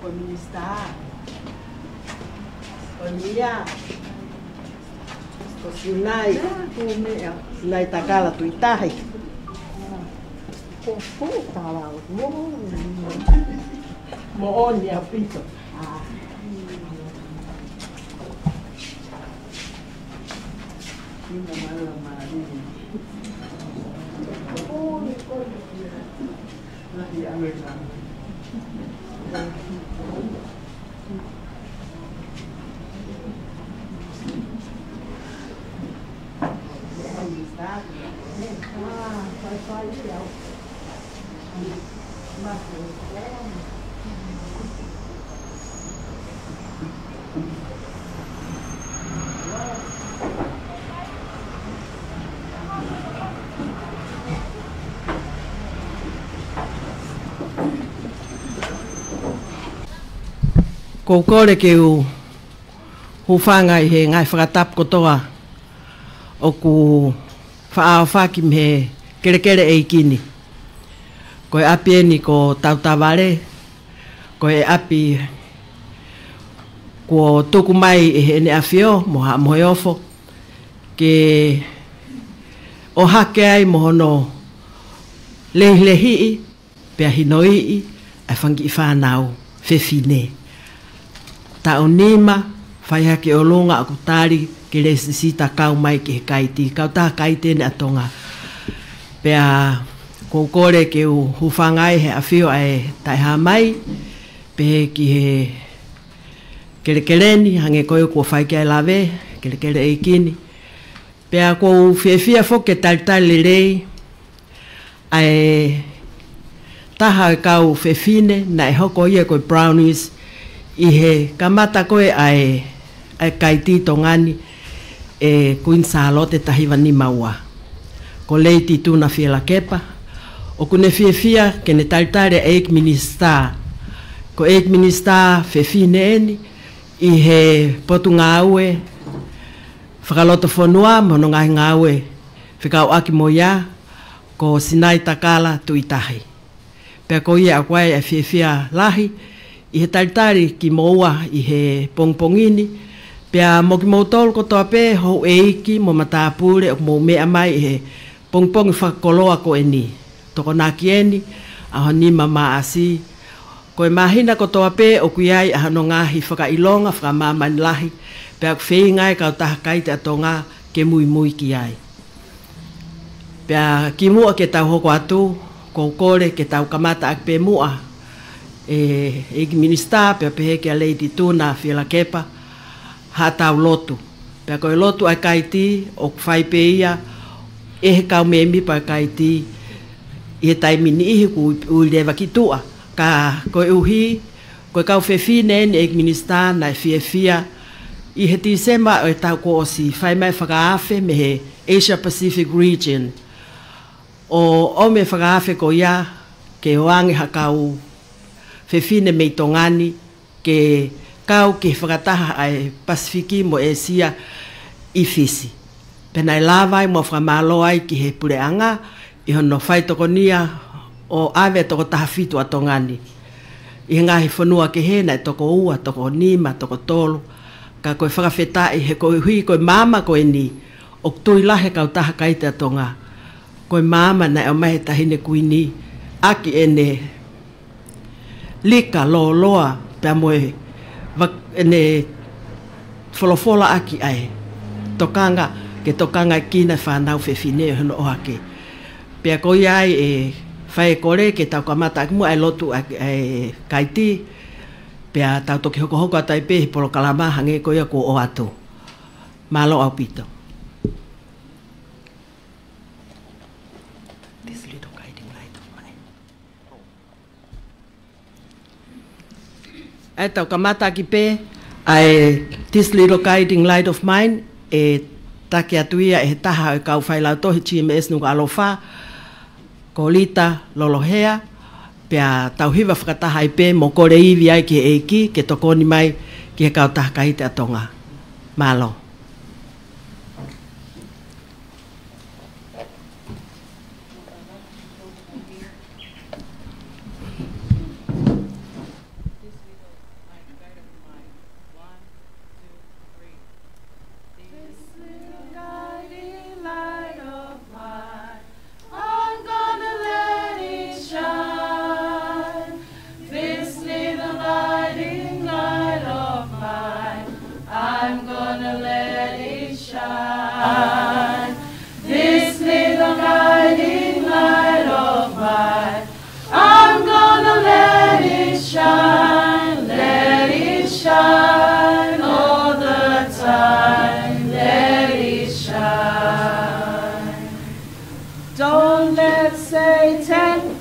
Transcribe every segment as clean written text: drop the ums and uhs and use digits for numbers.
Ministar, Onia, Cosinai, Sinai Takala Tuitahi. Mooni a pito. Ko kore ke u hufanga I he ngai whakatap kotoa o ku whaawhaki me kere kere e kini. Ko e api eni ko tautaware, ko e api ko tuku mai e ene awhio mo he ofo ke o hake ai mohono lehi pia hinoi ai whangi I whanau whewhine. Ta o nima, whai hake o longa aku tari ke le sita kau mai ke he kaiti. Kau taha kaiti ne atonga. Pea koukore ke u huwhangai he awhio ai taiha mai. Pe ki he kerekereni, hange koe kua whai kia lawe, kerekere e kini. Pea kou whiawhia whoke talitali rei, ai taha kau whewhine, na e hoko ia koe brownies, I he kamata koe ai kaiti tongani e Queen Charlotte tahiwa ni maua. Ko leiti tuna whiela kepa. O kune whiawhia ke ne talitare Eik Minister. Ko Eik Minister whewhine eni I he potu ngā ue whakaloto whanua mono ngā ue whikau aki mo ia ko Sinai Takala Tuitahi. Pea ko ia akwai a whiawhia lahi I he talitari ki moua I he pongpongini. Pea mo ki mautol ko toa pe hou e iki mo matapure o mo mea mai I he pongpongi whakakoloa ko e ni. Toko naki eni a ho ni mama asi. Ko e mahina ko toa pe o kuiai a hano ngahi whakailonga whakamamani lahi. Pea ku whei ngai kau taha kaite ato ngā ke mui mui ki ai. Pea ki mua ke tau hoko atu, ko kore ke tau kamata ak pe mua. Eik Minister, pea pehe ke a Lady Tuna, whiela kepa, ha tau lotu. Pea koe lotu ai kaiti, o whai pe ia, e he kau me mipa kaiti, I he taimini ihi ku uilewa ki tua. Ka koe uhi, koe kau whewhine ni Eik Minister, na whiawhia, I he tisema o e tau ko o si whai mai whakaafe me he Asia Pacific Region. O me whakaafe ko ia, ke oange hakau fefine me tongani ke kau ke whakataha ai Pasifiki mo Asia i fisi. Pena I lava I mo whamalo ai ki he pureanga I hono whai tokonia o awe toko taha fitu a tongani. I ngahi whanua ke hena I toko ua, toko nima, toko tolu. Ka koe whakawhetai he koe hui koe mama koe ni. O tui lahe kau taha kaite a tonga. Koe mama na o mahe tahine kui ni. Aki ene lika lo loa pia moe ene folofola aki ai. Tokanga ke tokanga kina whanau whewhine hono o hake. Pia koe ai e whae kore ke tau kamata aki mua ai lotu ai kaiti. Pia tau toki hoko hoko atai pehi polo kalama hange koe ko o atu. Malo au pito. This little guiding light of mine. Ai tau kamata ki pe ai this little guiding light of mine e take atuia e taha e kau whailau tohi TMS nuka alofa ko lita lolohea pia tau hiwa whakataha I pe mo kore iwi ai ke eiki ke tokoni mai ki he kau taha kahite atonga. Malo. Don't let Satan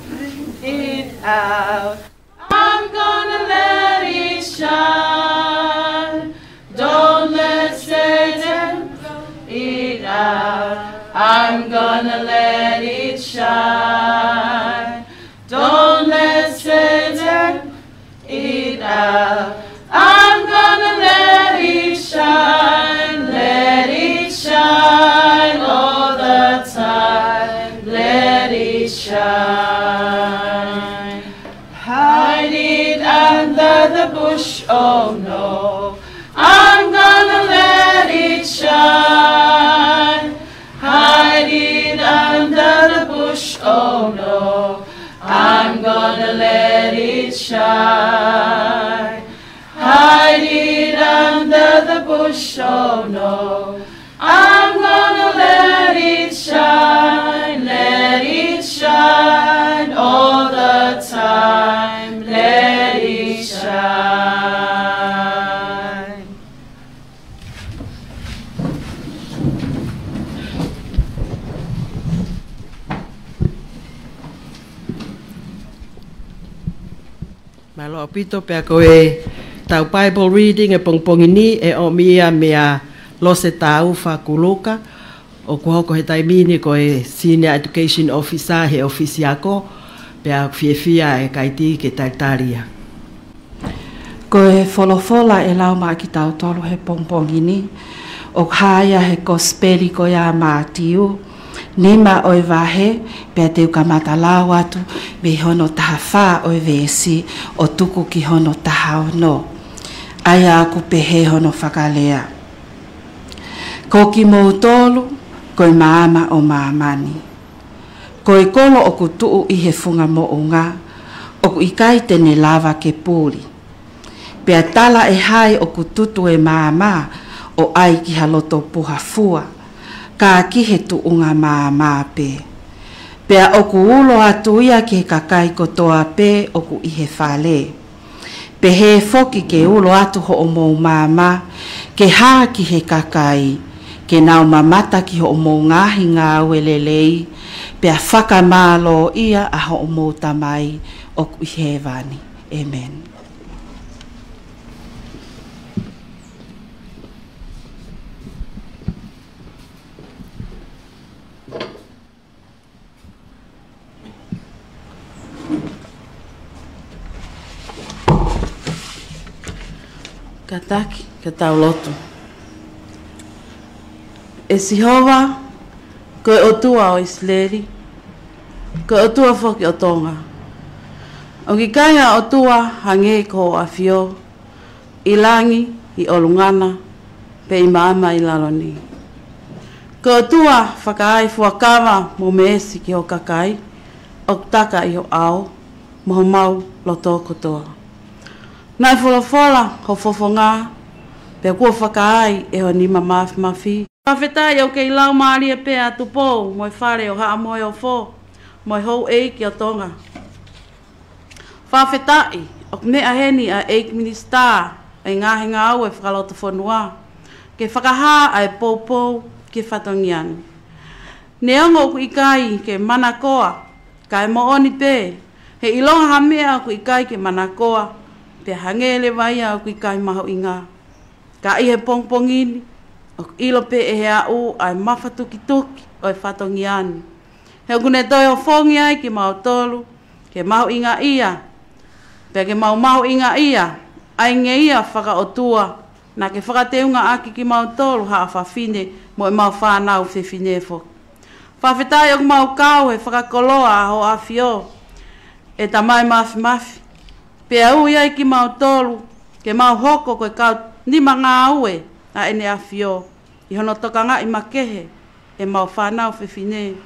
it out. I'm gonna let it shine. Don't let Satan it out. I'm gonna let it shine. Don't let Satan it out. I'm gonna let it shine. Let it shine all the time. Let it shine. Hide it under the bush, oh no. I'm gonna let it shine. Hide it under the bush, oh no. I'm gonna let it shine. Hide it under the bush, oh no. I'm gonna let it shine all the time. Let it shine. Malo apito pea koe tau Bible reading e pongpongini e o mia mea lose tau whakuluka o kuhoko he taimini koe Senior Education Officer he ofisi ako pea fiefia e kaiti ke taitaria. Koe folofola e lau maa ki tau tolu he pongpongini o haya he gospeli ko ya mātiu nima oi vahe pea teu kamata lau atu me hono taha wha oi vesi o tuku ki hono taha ono. Aia aku pehe hono whakalea. Ko ki moutolu, koe maama o maamani. Koe kolo o kutuu I he funga mo o ngā, o ku ikai tene lava ke pūri. Pea tala e hai o kututu e maama o ai ki haloto puha fua, ka ki he tuunga maama pe. Pea o ku ulo atu ia ki he kakai kotoa pe o ku ihe whale. Pe he foki ke ulo atu ho o mou mama, ke haa ki he kakai, ke nau mamata ki ho o mou ngahi ngā welelei, pe a whakamalo ia a ho o mou tamai o ku ihe vani. Amen. Kataki, ka tau lotu. E sihova, koe otua o Isleri, koe otua foki o Tonga. O ki kaia otua hange ko a fio, i langi, i olungana, pe i maama i laloni. Koe otua whakaai fuakawa mo meesi ki o kakai, o taka i o ao, mo mau loto kotoa. Nai wholofola ho fofonga, pe kua whakaai e ho nima mafi. Whawhetai au kei lau maari e pēa tupou, moi whare o haa moe o fo, moi hou eiki o Tonga. Whawhetai, o mea heni a eik minister, e ngahe ngā au e whakalota whanua, ke whakaha a e poupou ke whatongian. Ne ongo ku ikai ke manakoa, ka e mooni pē, he ilonga ha mea ku ikai ke manakoa, pe hangele vai au ku ikai maho inga. Ka i he pongpongini, o ilo pe e hea u ai mawhatuki tuki o e whatongiani. He kune toi o whongi ai ki mau tolu, ke mau inga ia, pe ke mau inga ia, ai nge ia whaka o tua, na ke whakateunga aki ki mau tolu haa whawhine mo e mau whanau whiwhine fo. Whawhetai o mau kau he whakakoloa ho a fio, e ta mai mafi. Pe au iai ki mau tolu, ke mau hoko koe kau nima ngā ue, a ene a fio, i hono tokanga i makehe, e mau whanau whiwhine.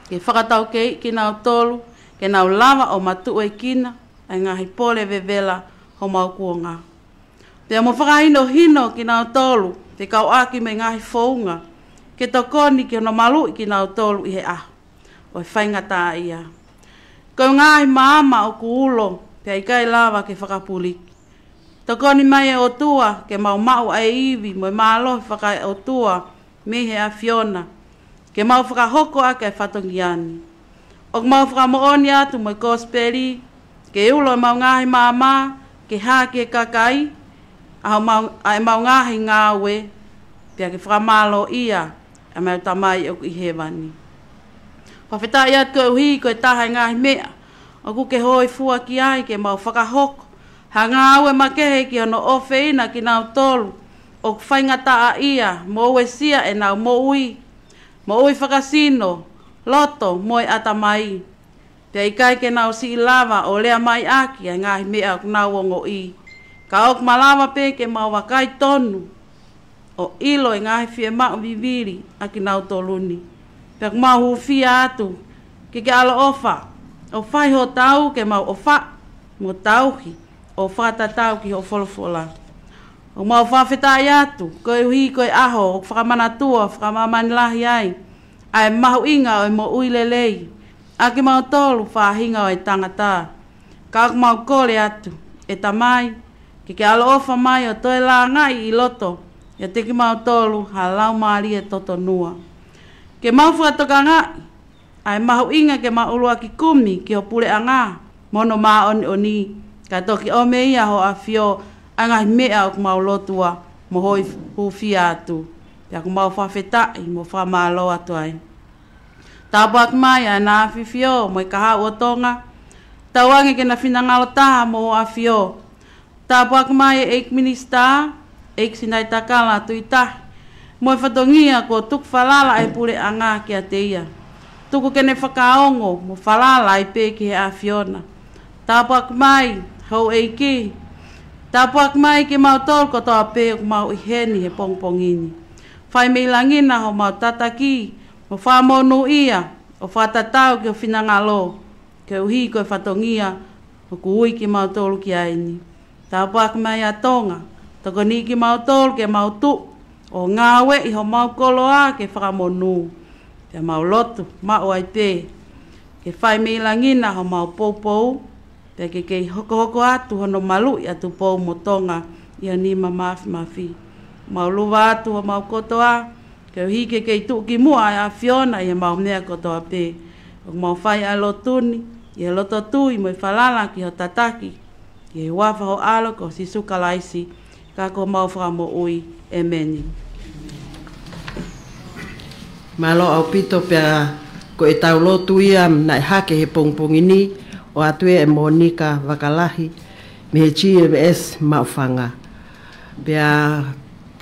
Ke whakatau kei ki nau tolu, ke nau lava o matu e kina, ai ngahi pole vevela ho mau kuonga. Pea mo whakahino hino ki nau tolu, te kau aki me ngahi whounga, ke tokoni ki hono malu ki nau tolu i he aho, o e whaingata ia. Ko ngahi maama o kuulo, pea i kai lava ke whakapuliki. Tokoni mai e o tua, ke mau ai iwi, mo malo whakai o tua, me he a Fiona, ke mau whakahoko a ke whatongiani. O mau whakamooni atu mo i kosperi, ke ulo mau ngahi mama, ke hā ke kakai, a mau ngahi ngāwe, pia ke whakamalo ia, a mau tamai o i hewani. Whawhetai atu koe uhi koe tahai ngahi mea, o ku ke hoi fua ki ai ke mau whakahoko, ha ngāwe makehe ki ono ofeina ki nau tolu, o whaingata a ia, mo ue sia e nau mo ui whakasino, loto, moi atamai. Pea i kai ke nau si lava o lea mai aki a ngahi mea o nau ongo i. Ka ok malawa pe ke mau wakai tonu, o ilo e ngahi fie mau viviri a ki nau toluni. Pea mau hufia atu, ke alo ofa, o whai ho tau ke mau ofa, mo tauhi, o whakatatau ki ho wholofola. O mau whawhetai atu, koe uhi koe aho, o whakamanatua, whakamamanilahi ai, ai mahu inga o e mo uilelei, a ki mau tolu whahinga o e tangata. Ka mau kore atu, e tamai, ke alo ofa mai o toe la ngai i loto, e te ki mau tolu ha lau maari e toto nua. Ke mau whakatoka ngai, ai mahu inga ke mau ulua ki kumi ki o pule a ngā, mono maa oni, ka toki o me ia ho a fio, anga mea o mau lotua, mo hoi hufia atu, pia ku mau whawhetai, mo whamalo atu ai. Tāpu ak mai a nā whiwhio, mo i kaha o Tonga, tauangi ke na whinangalo taha mo a fio. Tāpu ak mai e eik minister, eik sinai takala tui tahi, mo i whatongia ko tuk whalala e pule a ngā ki a te ia. Tuku kene whakaongo, mo whalala e pē ki he a Fiona. Tāpu ak mai, hau eiki. Tāpu ak mai ke mau tol ko toa pē o mau iheni he pongpongini. Whai mei langina ho mau tataki, mo whamonu ia, o whatatau ki o whinangalo, ke uhi koe whatongia, o kuui ki mau tolu ki aini. Tāpu ak mai a Tonga, toko ni ki mau tolu ke mau tu, o ngawe i ho mau koloa ke whakamonu. Ke mau lotu, mau ai pē, ke whai mei langina ho mau poupou, pe ke kei hoko atu hono malu i atu pou mo Tonga i anima mafi. Mau luwa atu ho mau kotoa, ke uhi ke kei tuki mua a Fiona i mau mea kotoa pe. O mau whai a lotuni, i a loto tui mo i whalala ki ho tataki, ki he wafa ho alo ko si sukalaisi, ka ko mau whakamo ui e meni. Malo au pito pia ko e tau lotu ia na hake he pongpongini, o atue e Monika Wakalahi, me GMS maufanga pea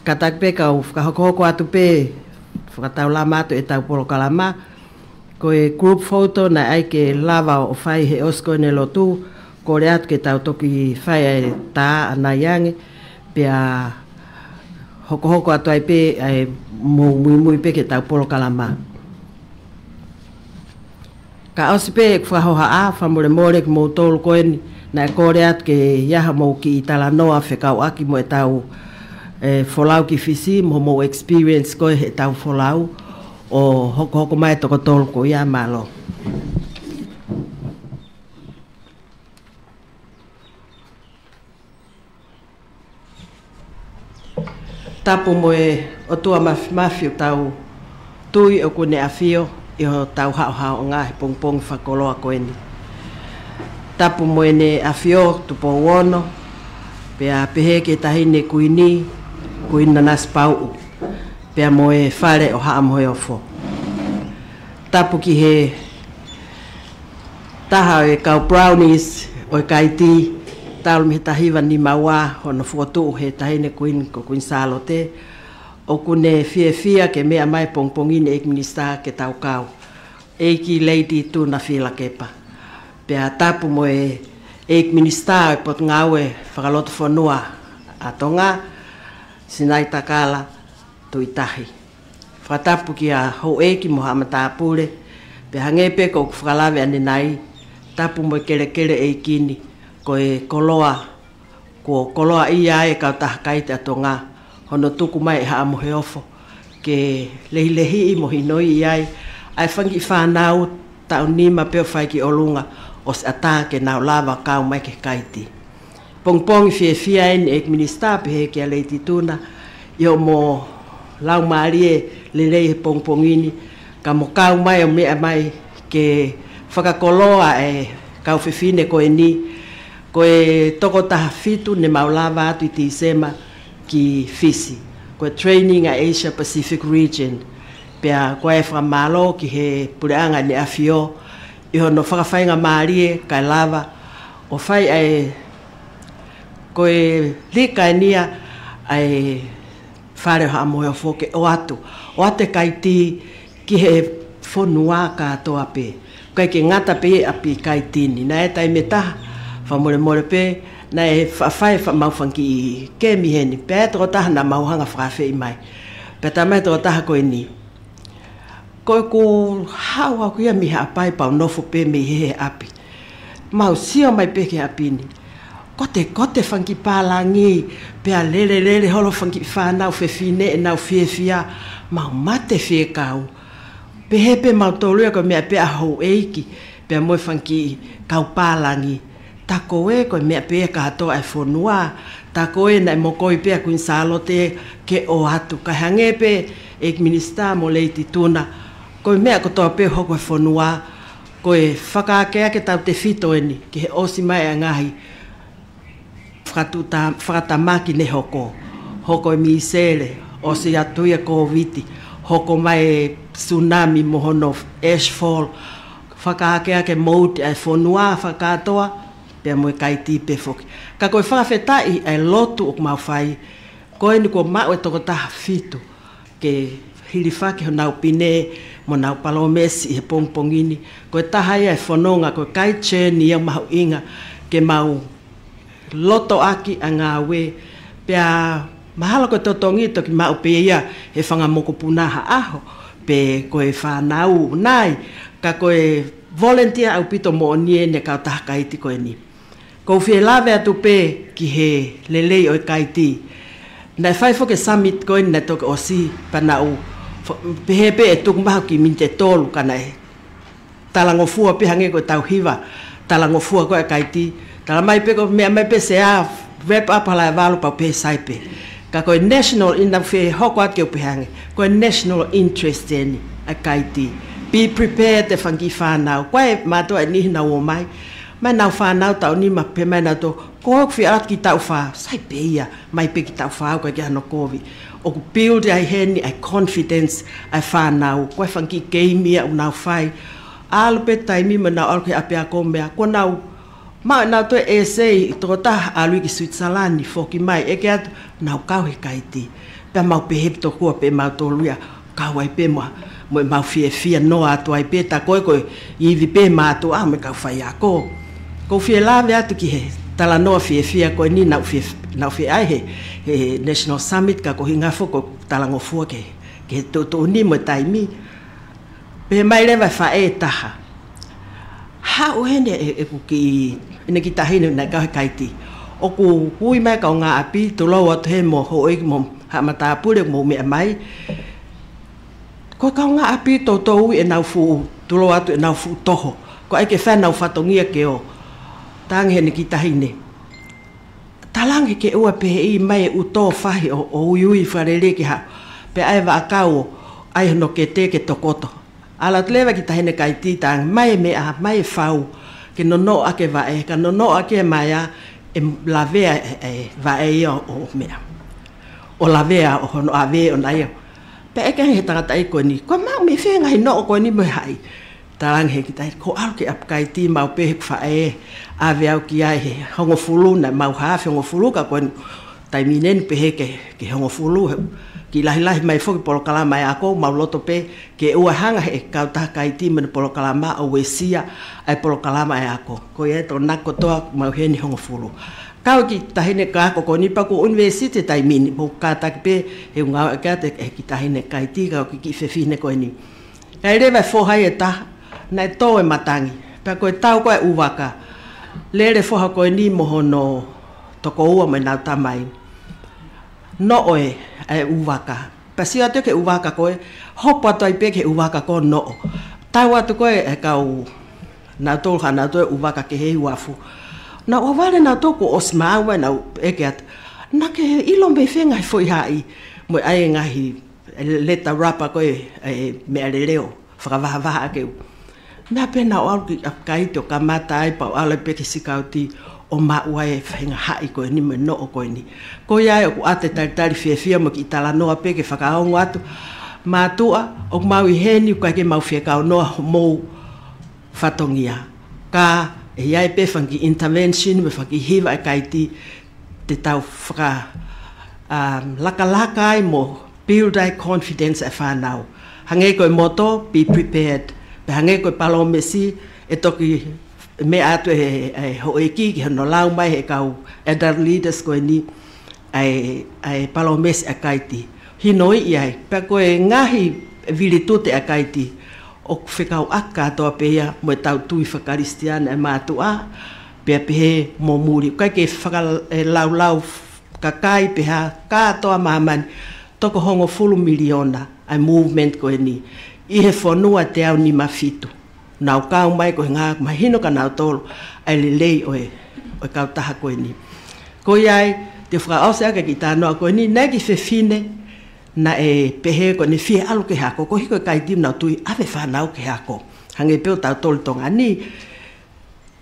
katak pe ka hoko atu pe whakatau lama atu e tau polo kalama ko e group photo na ai ke lava o whai he osko ne lotu ko re atu ke tau toki whai e tā ana yangi pea hoko atu ai pe ai mui pe ke tau polo kalama ka osi pe whahoha a whamore ki mou tolu koeni na kore atu ke yaha mou ki itala noa whekau aki mo e tau folau ki fisi mo mou experience koe he tau folau o hoko mai toko tolu ko ia malo. Tapu mo e o tua mafiu tau tui o kune afio i ho tau hao ngā he pongpong whakoloa koeni. Tapu mo e ne afio tupo wono, pea pehe ke tahine kuina nas pau, pea mo e whare o haa mohe ofo. Tapu ki he taha e kau brownies o e kaiti, taulu me tahiwa ni maua hono fuotu he tahine kuin salo te, o kune fia ke mea mai pongpongine ek minista ke tau kau. Eiki lady tu na fila kepa. Pea tapu mo e ek minista e pot ngau e whakaloto whanua a tonga, sinai takala tuitahi. Whakatapu ki a hou eki mo hamatapure, pe hangepe ko whakalawe ane nai, tapu mo e kere e kini, ko e koloa ia e kau tahakaite a tonga, hono tuku mai e haa mohe ofo, ke lehi i mohi noi iai, ai whangi whanau tau nima peo whai ki olunga, o se ata ke nau lava kau mai ke kaiti. Pongpongi fia eni ek minista pehe ke a leiti tuna, yo mo lau maarie le rei he pongpongini, ka mo kau mai o mea mai ke whakakoloa e kau whiwhine ko e ni, ko e toko taha fitu ne maulava atu i tisema ki fisi. Ko e training a Asia Pacific region, pea ko e whamalo ki he pureanga ni afio, i hono whakawhainga maarie kai lava, o whai ai ko e lika e nia ai whare haa mohe o whoke o atu kai ti ki he whonua katoa pe. Kai ke ngata pe api kai tini, na e tai me taha, whamore pe, na e whawhai whamauwhanki i ke miheni, pe e toko taha na mauhanga whawhi i mai. Pe tamai toko taha koe ni. Koe ku hawa kuia miha apai pau nofo pe me hehe api. Mau sio mai pe ke apini. Kote whanki pālangi, pea lele holo whanki whanau whewhine e nau whiewhia, mau mate whekau. Pe hepe mau tōlua koe mea pea hou eiki, pea moi whanki kau pālangi. Tako e koe mea pea katoa e whonua, tako e nai mokoi pea kuin salote ke o atu. Kai hange pe ek minista mo leiti tuna, koe mea kotoa pea hoko e whonua, koe whakaakea ke tau te whito eni, ki he osi mai a ngahi, whakatamaki ne hoko e misere, o se atuia COVID, hoko mai tsunami mohono ashfall, whakaakea ke mouti ai whonua whakatoa, pea moe kaiti pe whoki. Ka koe whakawhetai ai lotu o mau whai, koe ni ko mau e toko taha whitu, ke hiriwhaki ho nau pine, mo nau palomesi he pongpongini, koe taha ia e whanonga, koe kai cheni ia mahu inga, ke mau loto aki a ngā we, pea mahala koe totongito ki mau pe ia he whangamoko punaha aho, pe koe whanau nai, ka koe volunteer au pito mo onie ne kau taha kaiti koe ni. Kou whie lawe atu pe ki he lelei oi kaiti, nai whaifo ke summit koe ni toke osi panau, pehe pe e tuku mahu ki minte tolu kana e talangofua pe hange koe tau hiwa, talangofua koe kaiti, tala mai pe ko mea mai pe se a wrap up hala e walu pau pe saipe. Ka koe national ina whi hoko ake o pehange, koe national interest eni a kaiti. Be prepared te whangi whanau. Koe mātua e nihi nau o mai. Mai nau whanau tau ni ma pe mai nau to, koe whi arat ki tau wha, saipe ia, mai pe ki tau wha koe ki hano kovi. O ku build ai heni, ai confidence, ai whanau. Koe whangi keimia u nau whai. Alu pe taimi ma nau alke ape a komea, ko nau Ma na to essay to ta alu ki Switzerland foki mai e ke atu na kau he kaiti. Pe mau pe hep to ko pe mau to luia kau ai pe mo mau fie no atu ai pe ta ko I vi pe ma to a me ka fai ako. Ko fie la ve atu ki he tala no fie ko ni na fie ai he National Summit ka ko hinga foko tala ngo fu ke to ni mo tai mi. Pe mai le va fa e taha. Ha o hene e ku ki ina ki tahine na ka kaiti. O ku kui mai ka nga api to lo at he mo ho e mo ha mata pule mo me mai. Ko ka nga api to e na fu to lo at e na fu toho. Ko ai ke fa na fatongia ke o. Tang hene ki tahine. Talang ke o pe I mai u to fahi o ui farele ki ha. Pe ai va kau ai no ke te ke tokoto. Ala tleva ki tahine kaiti tang mai me a mai fau ke no ake va e ka no ake mai a e lavea e va e o mea. O lavea o no ave o nai. Pe e he tangata I ko ni. Ko mau me whenga hi no ko ni me hai. Talang he ki tai ko au ke ap kaiti mau pe fa e ave au ki ai he hongo fulu na mau ha hongo fulu ka ko tai minen pe he ke hongo fulu ki lahi mai foki polo kalama e ako mau loto pe ke ua hanga he kau taha kaiti mene polo kalama o wesia ai polo kalama e ako ko e to nako toa mau heni hongo fulu kau ki tahine ka ko ni pa ko university tai mini mo ka tak pe he unga ka te ki tahine kaiti ka ki fefine ko ni kai reva fo hai eta na to e matangi pa ko tau ko e uwaka lere fo ha ko ni mohono to ko ua me na tamai no oe e uwaka. Pasi atu ke uwaka koe, hopo atu ai pe ke uwaka ko no. Tau atu koe e kau na tolu hana atu e uwaka ke hei wafu. Na wawale na toku osmaua na eke atu. Na ke ilo me whengai foi hai. Moi ai ngahi leta rapa koe mea leo. Whakawahavaha akeu. Na pena o alu ki apkaiti o kamata ai pau ala pe ke sikauti. O maua e whainga hai koe ni me no o koe ni. Ko iai o ku ate tari whiawhia mo ki tala noa pe ke whakaongo atu. Mātua o mau I heni u kai ke mau whiakao noa mou whatongia. Ka e iai pe whangi intervention me whangi hiwa e kaiti te tau whaka laka ai mo build ai confidence e whanau. Hange koe moto, be prepared. Pe hange koe palo mesi e toki me atu e hoeki ki no lau mai he kau elder leaders ko ni ai palomes a kaiti hinoi iai pe ko e ngahi vilitute a kaiti o whekau aka toa pea mo tau tui whakaristiana e mātua pe pe mo muri kai ke whaka lau kakai peha katoa maman toko hongo fulu miliona ai movement ko ni I he whanua te au ni mafitu nau kau mai ko ngā mahino ka nau tolo ai lelei oe kau taha koe ni. Ko iai te whakaose aka ki tānoa koe ni nagi whewhine na e pehe ko ni whie alu ke hako ko hiko kai tim nau tui awe whanau ke hako. Hange peo tau tolu tonga ni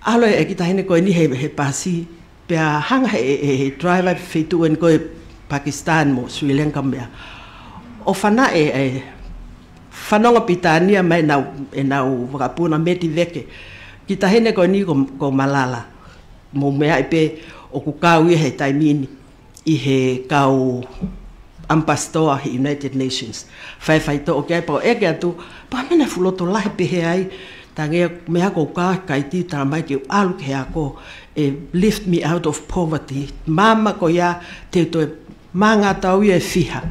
alo e ki tahine koe ni he pasi pea hanga he driver whituen koe Pakistan mo Sri Lanka mea. O whana whanonga pitania mai nau wakapuna meti veke. Ki tahine koe ni ko Malala. Mo mea I pe o ku kau I he taimini I he kau ampastoa he United Nations. Whai to o kia pao eke atu, pa mena fuloto lahi pehe ai, ta ngea mea ko kai ti tara mai ke alu ke ako, lift me out of poverty. Mama ko ia te to manga tau I fiha.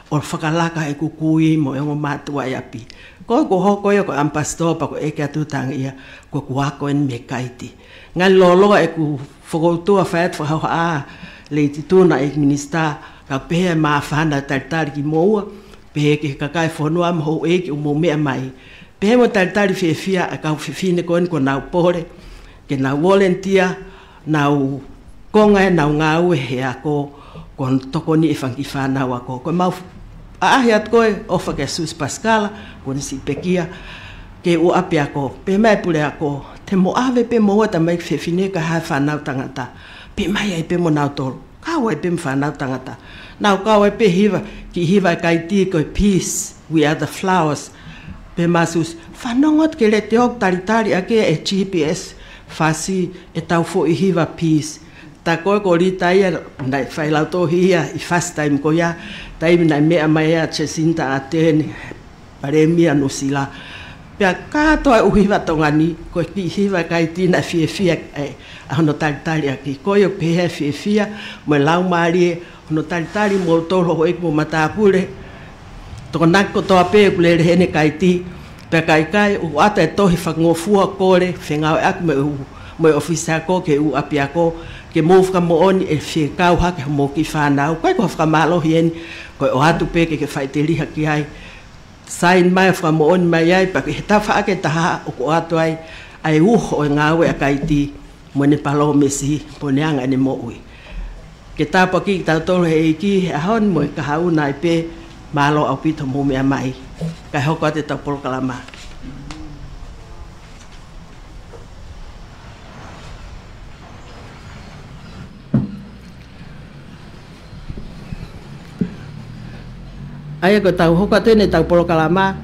O whakalaka e kukui mo e mo mātua I api. Ko hoko ia ko ampastoa pa ko eke atu tanga ia ko kuako en me kaiti. Ngai loloa e ku whakoutua whaet whahau le tituna e minista ka pehe maa whana taritari ki moua, pehe ke kakai whanua mo eke o mo mea mai. Pehe mo taritari whiawhia a kau whiwhine koen ko nau pore, ke nau volunteer, nau konga e nau ngau e he ako, ko toko ni e whangi whanau ako. Ko mau ahi at koe ofa ke Jesus Pascala, ko nisi pekia, ke o api ako, pe mai pule ako, te mo ave pe mo ta mai whiwhine ka hai whanau tangata, pe mai ai pe mo nau tolu, kau ai pe whanau tangata. Nau kau ai pe hiva, ki hiva kai ti koe peace, we are the flowers, pe masus, whanongot ke le te ok taritari ake e GPS, fasi e tau fo I hiva peace. Ta koe ko li taia nai whailau tō hia I fast time ko ia taimi nai mea mai a Jacinta Ardern paremia no sila. Pea kātoa uhiwa tongani koe ki hiva kai tina fia a hono talitali aki. Koe o pehe fia mo lau maari hono talitali mo tolo ho ek mo matapure. Toko nako toa pe kulere hene kai ti. Pea kai u ata e tohi whangofua kore whengau ak mo ofisa ko ke u apia ko ke mo whaka mo oni e whikau hake mo ki whanau. Koe ko whakamalohi eni koe o hatu pe ke whaiteliha ki ai. Sain mai whaka mo oni mai ai pa ke he tawha ake taha o ko atu ai ai uho e ngawe a kai ti mo ne palo mesi po neanga ne mo ui. Ke tapa ki tau tolo he iki he ahon mo e kahau nai pe malo au pito mo mea mai. Kai hoko ate tau polo kalama. Ai ko tau hoko ate ne tau polo kalama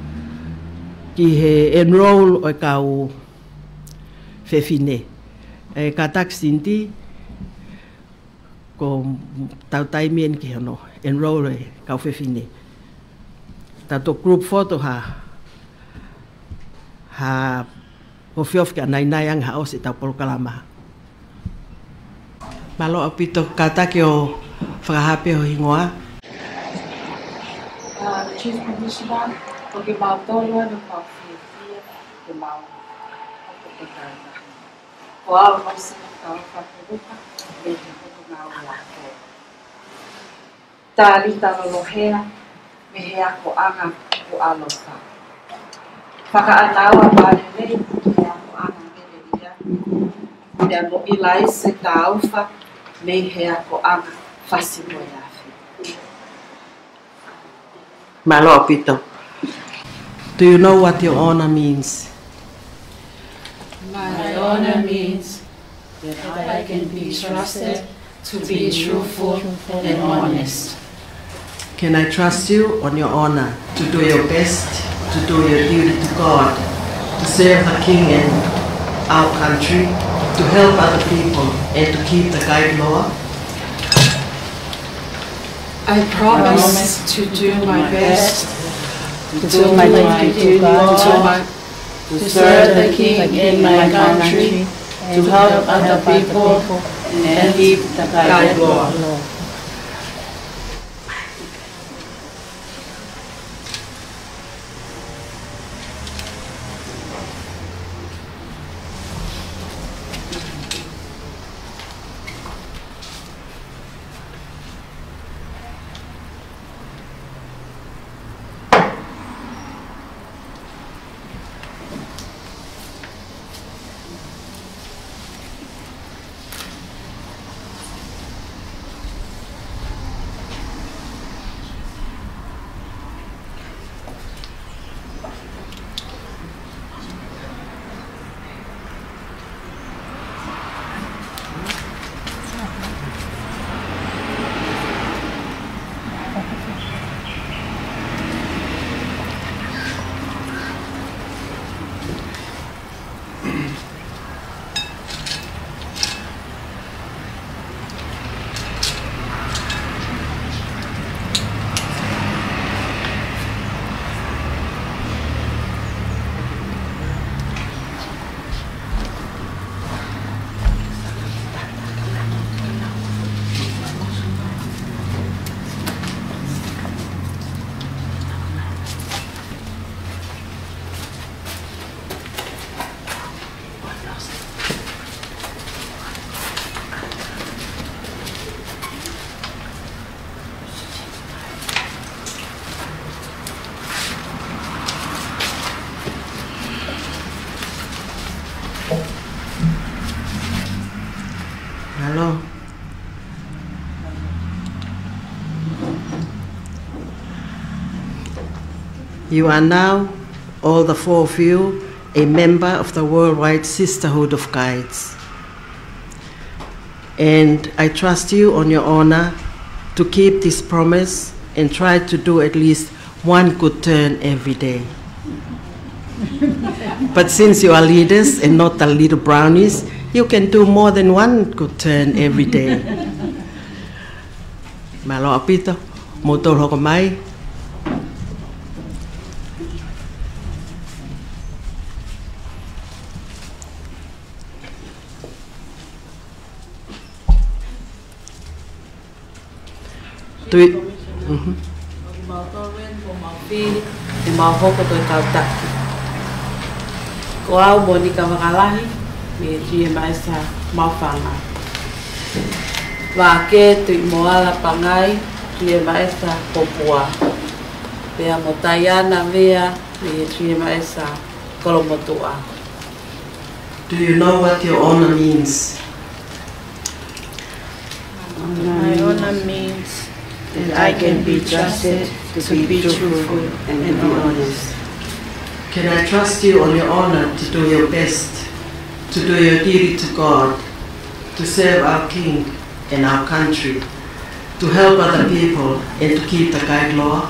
ki he enroll o kau fefine. E ka taksinti ko tau taimien ki hono enroll e kau fefine. Tato group photo ha ofiof ka nai ang ha o si tau polo kalama. Malo apito kata ki o whakahape o hingoa. Chief Commissioner, o ke mau tolua no mau whiawhia, ke mau hoko te kaina. Ko ao mausi na kau whakeruka, me te hoko ngau lako. Tā rita lolohea, me he ako anga o aloha. Whakaanaua pāre nei, me he ako anga mene ia. Mea mo ilai se tāuwha, me he ako anga whasimo ia. Malo apito. Do you know what your honor means? My honor means that I can be trusted to be truthful and honest. Can I trust you on your honor to do your best, to do your duty to God, to serve the King and our country, to help other people, and to keep the guide law? I promise to do my best, to do my duty to God, to serve the King in my country, to help other people, and keep the guide law. Hello. You are now, all the four of you, a member of the Worldwide Sisterhood of Guides. And I trust you on your honor to keep this promise and try to do at least one good turn every day. But since you are leaders and not the little brownies, You can do more than one good turn every day. Malo apito, motor hoko mai. Tui. Mau hoko toi kautaki. Ko au moni ka wakalahi, me tia maesa mawhanga. Wake tui moala pangai, tia maesa popua. Pea mo taiana vea, me tia maesa kolomotua. Do you know what your honor means? My honor means that I can be trusted to be truthful and be honest. Can I trust you on your honor to do your best, to do your duty to God, to serve our King and our country, to help other people and to keep the guide law?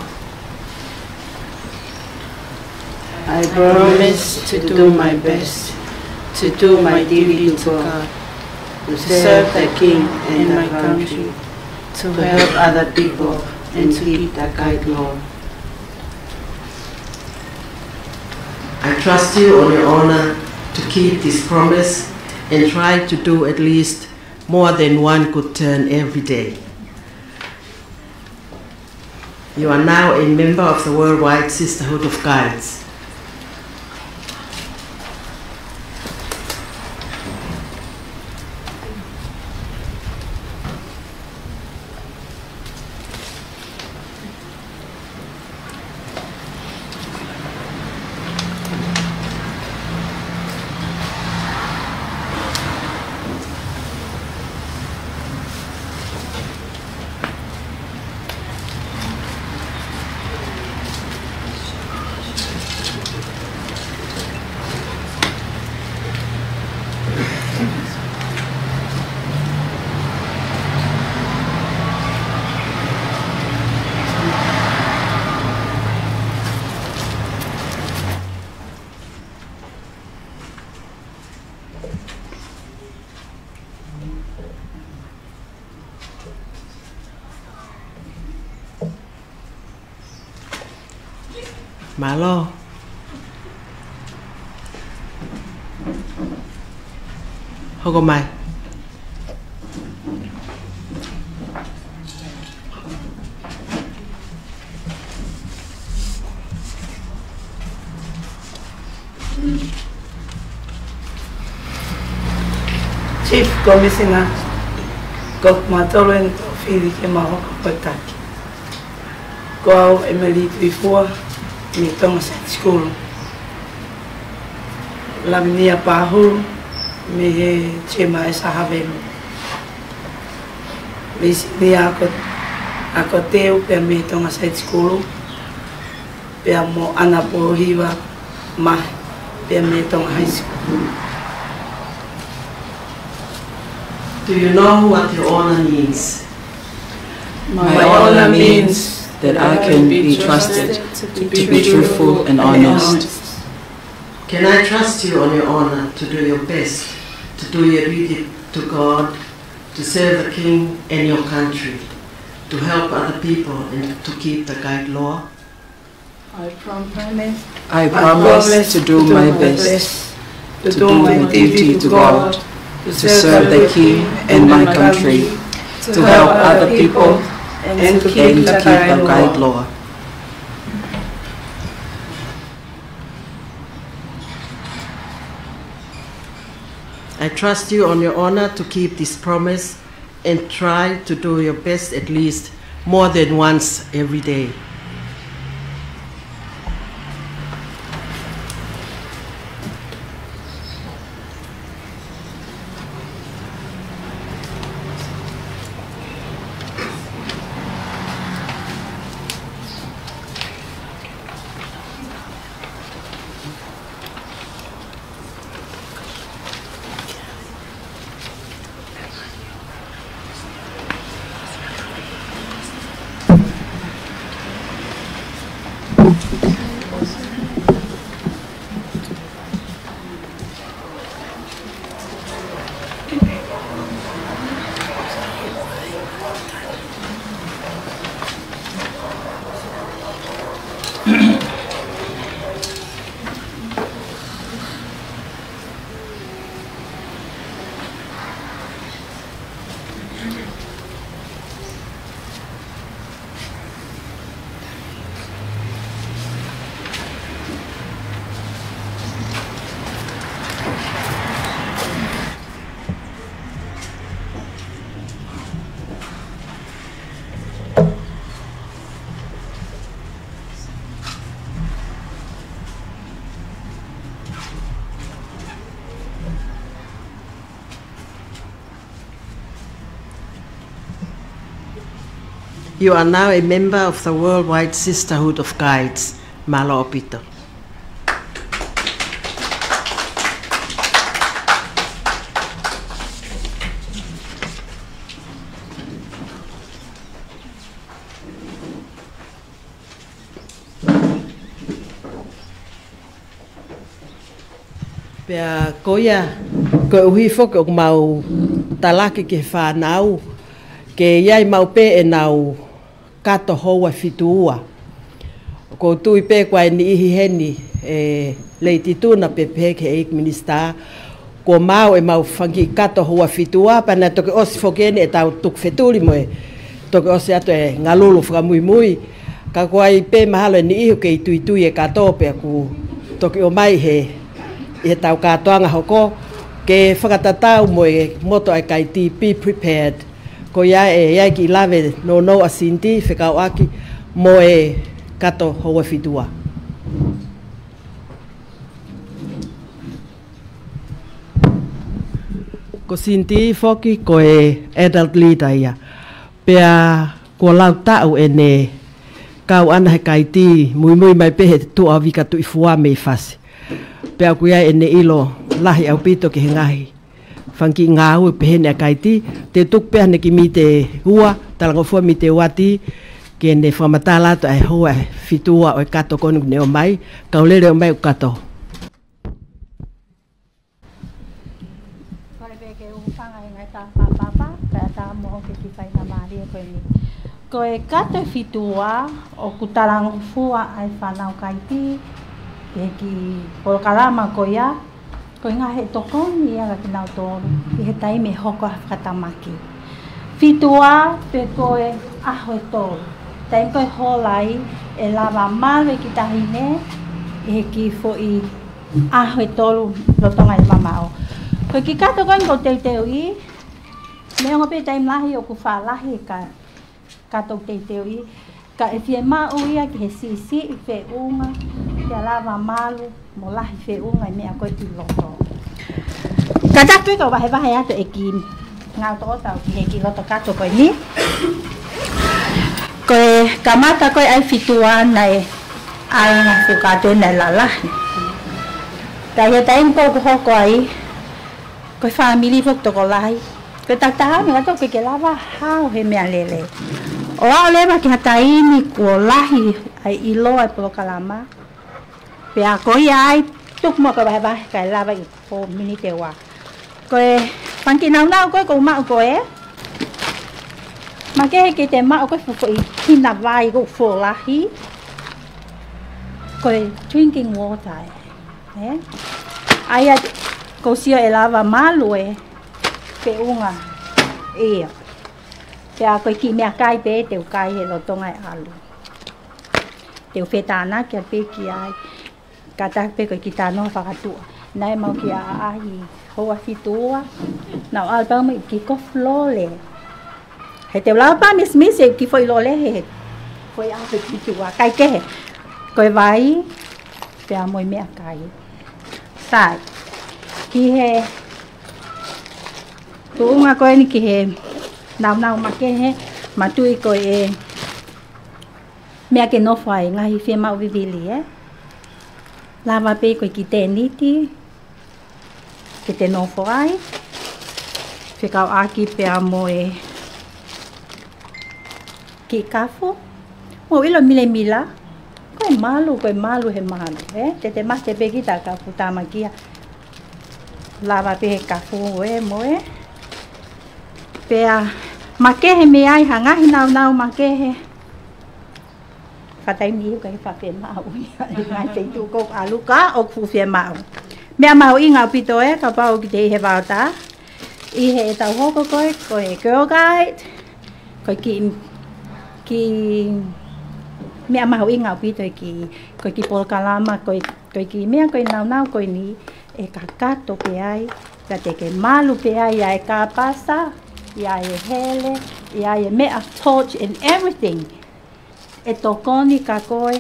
I promise to do my best, to do my duty to God, to serve the King and my country, to help other people and to keep the guide law. I trust you on your honor to keep this promise and try to do at least more than one good turn every day. You are now a member of the Worldwide Sisterhood of Guides. Malo. Hoko mai. Chief Commissioner Kok Matoloen Fili ke mahoko pataki. Ko au Emily Trifua ni tonga set school. Lamnia pahu me he chema esa havelu. Lisi ni ako teu pe me tonga set school. Pe mo ana pohiwa ma pe me tonga high school. Do you know what your honor means? My honor means that I can be trusted to be truthful and honest. Can I trust you on your honor to do your best, to do your duty to God, to serve the King and your country, to help other people and to keep the guide law? I promise to do my best, to do my duty to God, to serve the King and my country, to help other people and to keep the guide law. I trust you on your honor to keep this promise and try to do your best at least more than once every day. You are now a member of the Worldwide Sisterhood of Guides, Malo Opito. Pea koia, ko uhi foke o mau talaki ke whanau, ke iai mau pe e nau kato hoa fitua. Ko tui pe kwa ni ihi heni leiti tuna pe pe ke eik minista, ko mau e mau whangi kato hoa fitua, pana toke osi fokene e tau tuk feturi moe, toke osi ato e ngalulu whaka mui mui, ka kwa i pe mahalo e ni ihu ke i tui tui e kato pe ku toke o mai he tau katoanga hoko, ke whakatatau mo e moto ai kai ti be prepared. Ko ia ki lawe no asinti whekau aki mo e kato hoa fitua. Ko sinti foki ko e adult leader ia. Pea ko lau tau e ne kau ana he kai ti mui mai pehe tu a wika tu i fua me i fasi. Pea kuia e ne ilo lahi au pito ke he ngahi. Whanki ngā ue pehene a kaiti, te tuk pēha ne ki mi te hua, talangofua mi te wati, ke ne whamata lato ai hoa fitua o e kato konu ne o mai, kaulere o mai o kato. Kore peke uwhanga i ngai tā whapapa, kaya tā moho ke ki whai na maari e koe ni. Ko e kato fitua o kutalangofua ai whanau kaiti, e ki polokalama ko ia, ko ngā he tokoni ia ki nau tōru, i he taime hoko whakatamaki. Fitua pe koe aho e tōru. Taime koe holai e lava malu e ki tahine, i he ki fo i aho e tōru lotonga i mamao. Koe ki kato koe ngau teuteu i, me ongo pe taime lahi o ku whalahi ka kato teuteu i, ka e fie mau ia ki he sisi i whe unga, kia lava malu, mo lahi whe unga i mea koe ti loto. Ka tapu ko wahe ato e ki ngau tō tau ki he ki loto kato koe ni. Koe kamata koe ai fitua nei aina whikato nei lalahi. Tai he taim ko hoko ai, koe whamili fok toko lahi. Koe taktaha me gato koe ke lava hao he mea lele. O ao lewa ki hataini ko lahi ai ilo ai polokalama. Pea koe ai tuk mo koe wahe kai lava i po mini te wā. Koe whanki nau koe ko mau koe. Ma ke te mau koe fufu i hina vai ko fōlahi. Koe drinking water e. Aia ko sio e lava malu e pe unga ia. Pea koe ki mea kai pe te ukai he lotonga e alu. Te uwhetana kia pe ki ai. Ka tape koe ki tānoa whakatua. Nai mau ki a ahi hoa fitua. Nau albau mai ki kof lole. He te lau pa mis e ki foi lole he. Foi ahi fitua. Kai kehe. Koe vai. Pea moi mea kai. Sai. Ki he. Tuunga koe ni ki he. Nau ma kehe. Matui koe e. Mea ke nofai ngahi whia mau vivili e. Lava pe koe ki te niti. Ke te nofo ai. Whikau aki pea mo e. Ki kafo. Mo ilo mile mila. Koe malu he malu. Te mas te pe ki ta kafo tamakia. Lava pe he kafo e mo e. Pea makehe me ai hangahi nau makehe. Fatai mi ka fa fe mau ia ngai te tu ko aluka o fu fe mau mea mau inga pito e ka pau ki te he vauta i he tau hoko ko e girl guide ko ki mea mau inga pito ko ki polkalama ko ki mea ko nau ko ni e ka kato pe ai ka te ke malu pe ai e ka pasa ia e hele ia e mea torch and everything. E tokoni ka koe,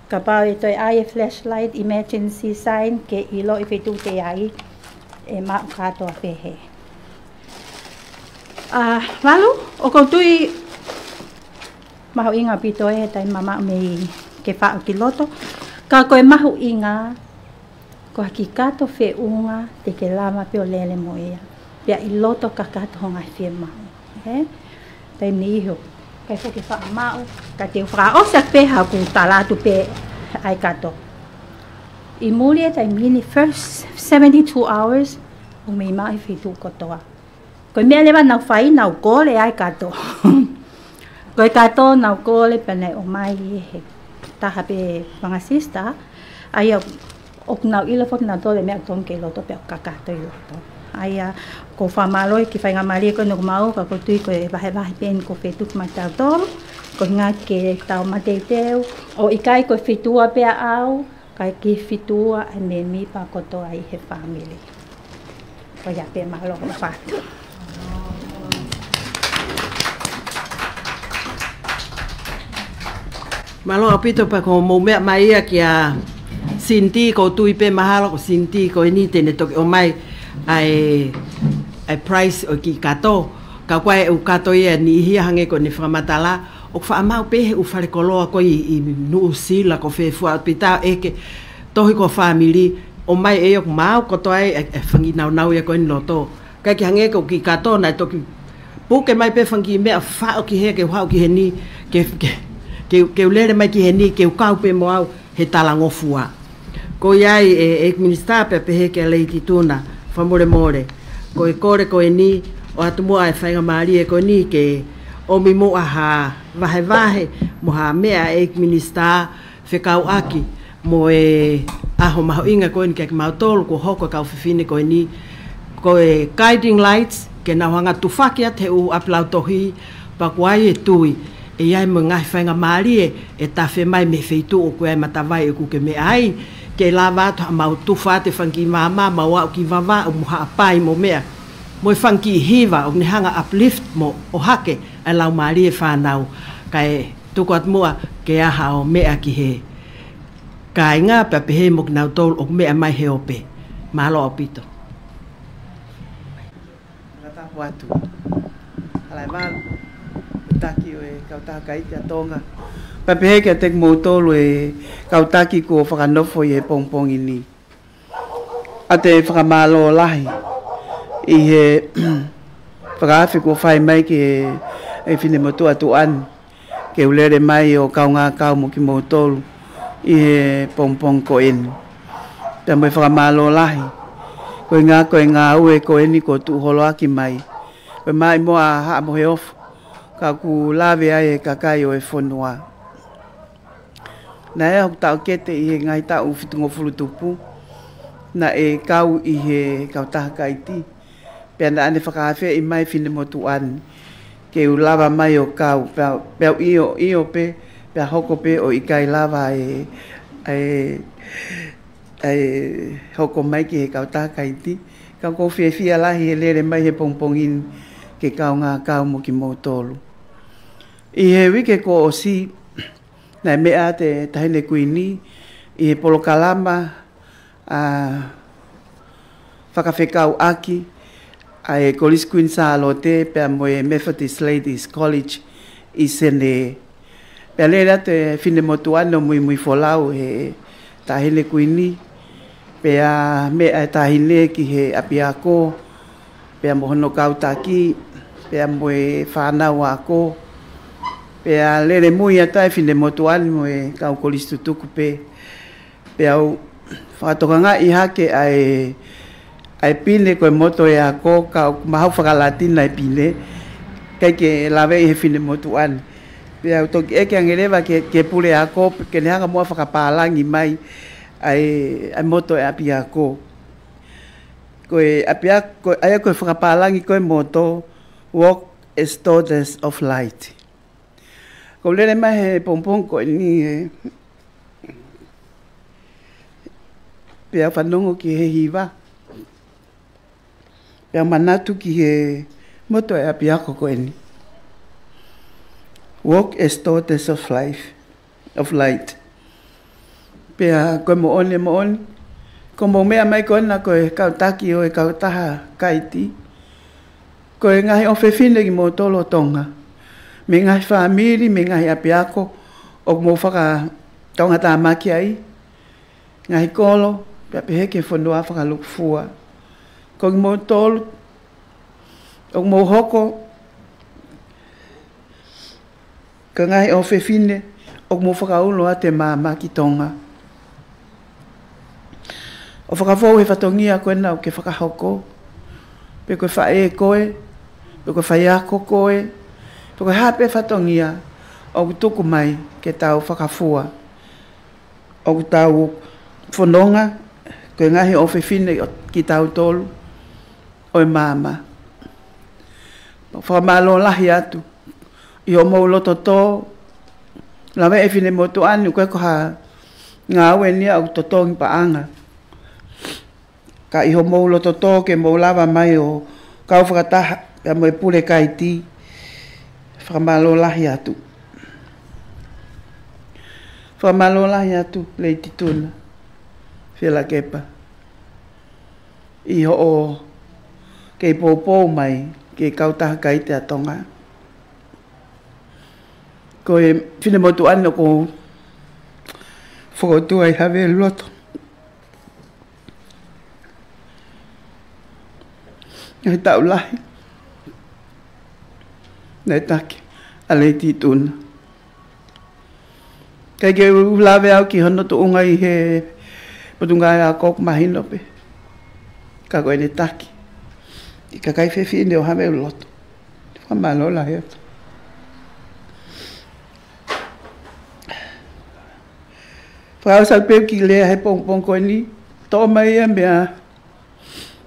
ka pau e toi ai e flashlight, emergency sign, ke ilo i whetu te ai, e mau katoa pehe. Walu, o koutui mahu inga pito e tai mama me ke wha ki loto. Ka koe mahu inga, ko haki kato whe unga te ke lama pio lele mo ia. Pia i loto ka kato honga whe mahu. Tai ni iho. Kai who ke wha mau, ka te wha osa pe haku talatu pe ai kato. I muri e tai mini first 72 hours, o mei mai whitu kotoa. Koe mea lewa nau whai nau kore ai kato. Koe kato nau kore pene o mai he taha pe mga sista, ai o nau ilo fok nau tole mea ton ke loto pe o kakato i loto. Ai ko whamaloi ki whainga maria koe nuk mau, ka ko tui koe wahe pen ko whetuk mai tau tolu, ko ngā ke tau matei teu, o ikai koe whitua pea au, kai ki whitua ai me mi pa kotoa i he family. Ko ia pe malo ko whatu. Malo apito pa ko mo mea mai ia ki a sinti ko tui pe mahalo ko sinti ko ni tene toki o mai ai price o ki kato ka kwai u kato ia ni hia hange ko ni framatala o fa mau pe u fare koloa ko i nu sila ko fe fu apita e ke tohi ko family o mai e o mau ko to ai fangi nau ia ko ni loto ka ki hange ko ki kato na toki puke mai pe fangi me fa o ki he ke wa ki he ni ke ulere mai ki he ni ke u kau pe mo au he talangofua ko iai e minister pe he ke leiti tuna famore more ko e kore ko e ni o atu mua e whainga maari e ko ni ke o mi mua ha vahe mo ha mea e minister whekau aki mo e aho maho inga ko ni ke mau tolu ko hoko kau whiwhine ko ni ko e guiding lights ke na hanga tufakia te u aplau tohi pa kuai e tui e iai mo ngai whainga maari e tawhe mai me wheitu o koe matawai e kuke me ai ke lava to mau tufa te whanki mama maua o ki wawa o muha apai mo mea mo e whanki hiva o ni hanga uplift mo o hake ai lau maari e whanau kai tuku at mua ke aha o mea ki he kai ngā pepe mo ki nau tolu o mea mai he ope malo o pito Rata watu alai malo taki o e kautaka iti a tonga Papehe ke tek motolo e kautaki ko whakanofo i he pongpong ini. A te whakamalo lahi i he whakaafi ko whai mai ke e whine motu atu an ke ulere mai o kau ngā kau mo ki motolo i he pongpong ko eni. Pea mai whakamalo lahi koe ngā ue ko eni ko tu holo aki mai. Koe mai moa haa mo he ofu ka ku lawe ai e kakai o e whonua. Na e hok tau kete i he ngai tau whitungo fulutupu. Na e kau i he kautaha kaiti. Pea na ane whakawhea i mai whine motu an. Ke u lava mai o kau. Pea iyo pe, pea hoko pe o ikai lava hoko mai ki he kautaha kaiti. Kau ko whia lahi he lere mai he pongpongin ke kau ngā kau mo ki motolo. I he wike ko o si, na mea te tahine kuini, i he polokalama, whakawhekau aki, a e College Queen Salote, pea mo e Methodist Ladies College, i sene. Pea lera te whine motuano mui folau he tahine kuini, pea mea tahine ki he apiako, pea mohono kautaki, pea mo e whanau ako, pea lere mui atai whine motuani mo e kau kolistu tuku pe. Pea au whakatokanga i hake ai pine koe moto e ako, kau mahau whakalatina e pine, kai ke lawe i he whine motuani. Pea au toki eke angerewa ke pule ako, ke nehanga mua whakapalangi mai ai moto e api ako. Koe aia koe whakapalangi koe moto, walk as daughters of light. Ko lere mai he pompong ko ni pea whanongo ki he hiwa. Pea manatu ki he moto e api ako ko ni. Walk as daughters of light. Pea koe mo oni. Ko mo mea mai ko na koe kautaki o e kautaha kaiti. Koe ngahi o whewhine ki mo tolo tonga. Me ngai family, me ngai apiako, o mo whaka taunga tā maki ai. Ngai kolo, pia peheke whanua whaka lukufua. Ko mo tolu, o mo hoko, ka ngai o whewhine, o mo whakaulo a te māma ki tonga. O whakafou he whatongia koe nau ke whakahoko, pe koe whae koe, pe koe whaiako koe, pe koe hape whatongia, o tuku mai ke tau whakafua. O tau whanonga, koe ngahi o whewhine ki tau tolu, o māma. Whakamalo lahi atu, i o mou loto tō, lawe e whine motu anu, koe koha ngā aue nia au totongi paanga. Ka iho mou loto tō ke mou lawa mai o kau whakataha, ka mo e pule kai ti, whakamalo lahi atu. Whakamalo lahi atu, lei tituna, whila kepa. Iho o kei pōpō mai, ke kautaha kai te atonga. Ko e whine motu anu ko whakotua i hawe loto. Ngai tau lahi. Ngai take, a lei tituna. Kai ke ulawe au ki hono tu unga i he potungai a kok mahinope. Ka koe ne take. I ka kai whewhine o hawe loto. Whamalo lahi atu. Whakau peu ki lea he pong koe ni. Tō mai e mea.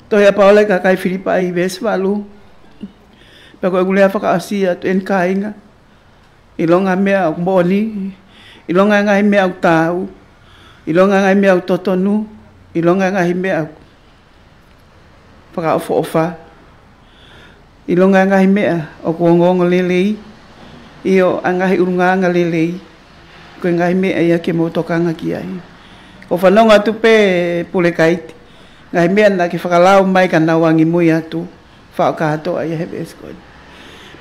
Tō hea paole ka kai whiripa i ves walu. Pea koe kulea whakaasia tu en kāinga. I longa mea au moni. I longa ngai mea au tāu. I longa ngai mea au totonu. I longa ngai mea au whakao whoofa. I longa ngai mea o kuongonga lelei. I o angahi urunganga lelei. Koe ngai mea ia ke motokanga ki ai. Ko whanonga tu pe pule kaiti. Ngai mea na ke whakalau mai ka nawangi mui atu. Whao ka hato ai hewe eskoin.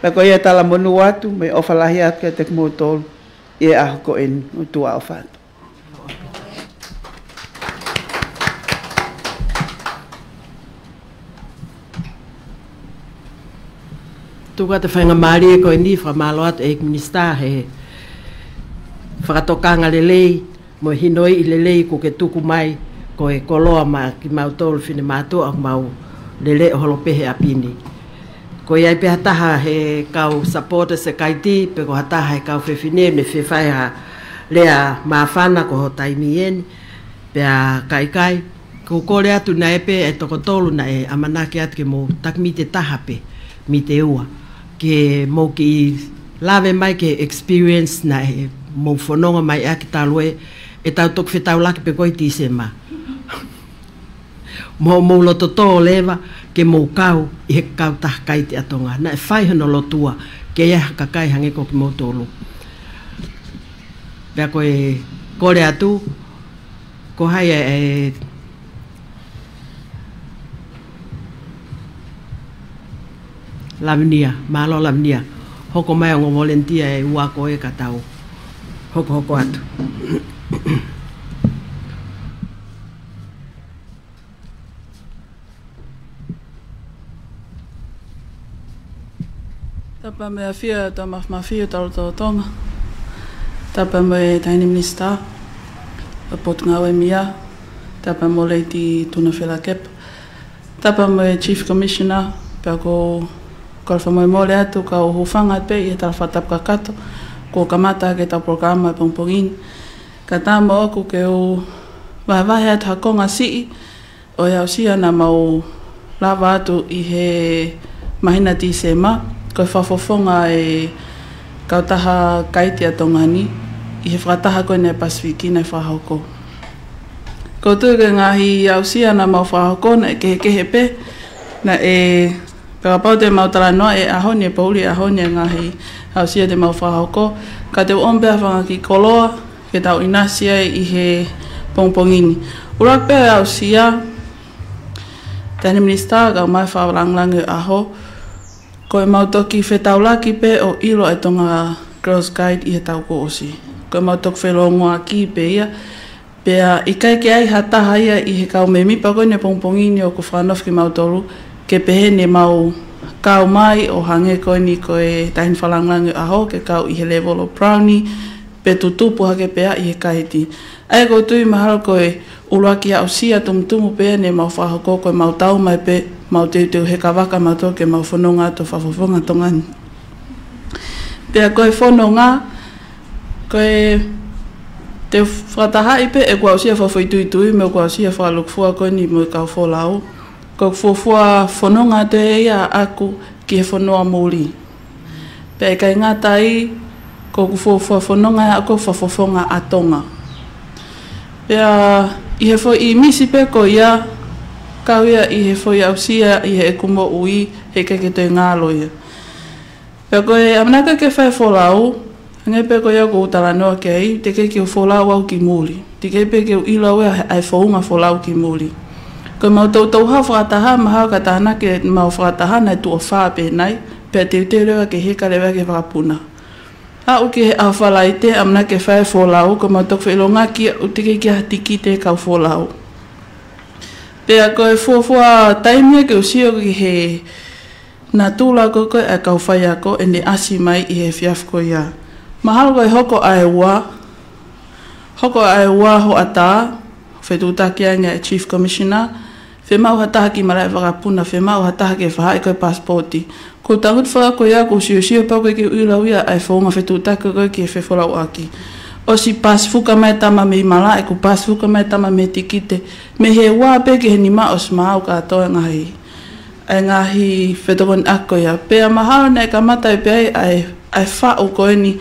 Pea ko ia tala monu atu, me o whalahi atu ke te kumotolu. Ie aho ko en utua o whatu. Tuka te whainga maari e koe ni whamalo atu e minister he whakatokanga lelei, mo hinoi i lelei ko ke tuku mai ko e koloa ma ki mau tolu whine mātua au mau lele o holopehe apini. Ko iai pe hataha he kau supporter se kaiti, pe ko hataha he kau whewhine me whewhai ha lea mawhana ko ho taimieni, pe a kai. Ko kore atu na epe e toko tolu na e amanake atu ke mo takmi te tahape mi te ua. Ke mo ki lawe mai ke experience na e mo whanonga mai a ki talue e tau toku whetau laki pe koi tise ma. Mo loto tō lewa ke mo kau i he kau taha kai te atonga. Na e whai hono lotua ke ia kakai hange ko ki mo tōlu. Pea koe kore atu, ko hai e Lavnia, malo Lavnia. Hoko mai o volunteer e ua koe ka tau. Hoko atu. Tapa me a fia ta mafia talo to tonga. Tapa me taini minister. A pot ngawe mia. Tapa mo leiti tuna whila kep. Tapa me chief commissioner. Pea ko korfa mo mole atu ka o hufanga pe i tala whatap ka kato. Ko kamata ke tau programa pongpongin. Ka tamo oku ke o wawahe atu hakonga sii. O iau sia na mau lava atu i he mahina ti se ma. Ko whafofonga e kautaha kaiti a tongani. I he whakataha koe ne Pasifiki nei whahoko. Ko tuke ngahi au sia na mau whahoko na e kehe pe. Na e pekapau te mau tala noa e ahoni e pauli ahoni e ngahi au sia te mau whahoko. Ka te ombea whanga ki koloa ke tau inasia i he pongpongini. Urak pe au sia tani minister ka mai whawaranglangi aho. Ko e mautoki whetaulaki pe o ilo e tonga Girls Guide i he tau ko osi. Ko e mautoki whelongoa ki pe ia. Pea i kai ke ai hataha ia i he kau me mipa koe ne pongpongini o ko whanof ki mautolu. Ke pehe ne mau kau mai o hange koe ni koe tahin whalanglangi aho ke kau i he level o brownie. Pe tutupu hake pea i he kaiti. Ai ko tui mahalo koe uluaki au sia tumutumu pea ne mau whahoko koe mau tau mai pe mau teu he kawaka mau toke mau whanonga to whafofonga tongani. Pea koe whanonga, koe te whataha ipe e kua usia whawhaituitui me kua usia whalukfua koe ni mo kau wholau. Ko whofua whanonga te ia aku ki he whanoa muri. Pea kai ngatai ko whofua whanonga aku whafofonga atonga. Pea i he fo i misi pe ko ia kau ia i he fo i ausia i he kumo ui he keke te ngalo ia. Pea koe amanaka ke whai wholau, ngai pe ko ia ko utala noa kei, te keke o wholau au ki muli. Te kei pe ke o ilau ia ai whaunga wholau ki muli. Koe mau tau hau whakataha, mahau ka tahana ke mau whakataha nai tu o whaa pe nai, pea te rewa ke heka lewa ke whakapuna. Au ke au whalaite amna ke whae wholau, ko mau tok whailonga ki o tike ki hatiki te kau wholau. Pea koe whofua taimia ke usio ki he na tūla ko koe a kau whai ako e ne asi mai i he whiaf ko ia. Mahalo koe hoko ai ua ho ata, whetutakia nga e Chief Commissioner, whemau hataha ki marai whakapuna, whemau hataha ke whaai koe passporti. Ko tangut whaka koe ia ko sio pau koe ki uilauia ai whaunga whetutaka koe ki e whewholau aki. O si pas fuka mai tama me imala e ku pas fuka mai tama me tikite. Me he wā pe ke he nima o smau ka atoa ngahi. Ai ngahi whetokon ako ia. Pea mahalo nei ka mata e pe ai whau koe ni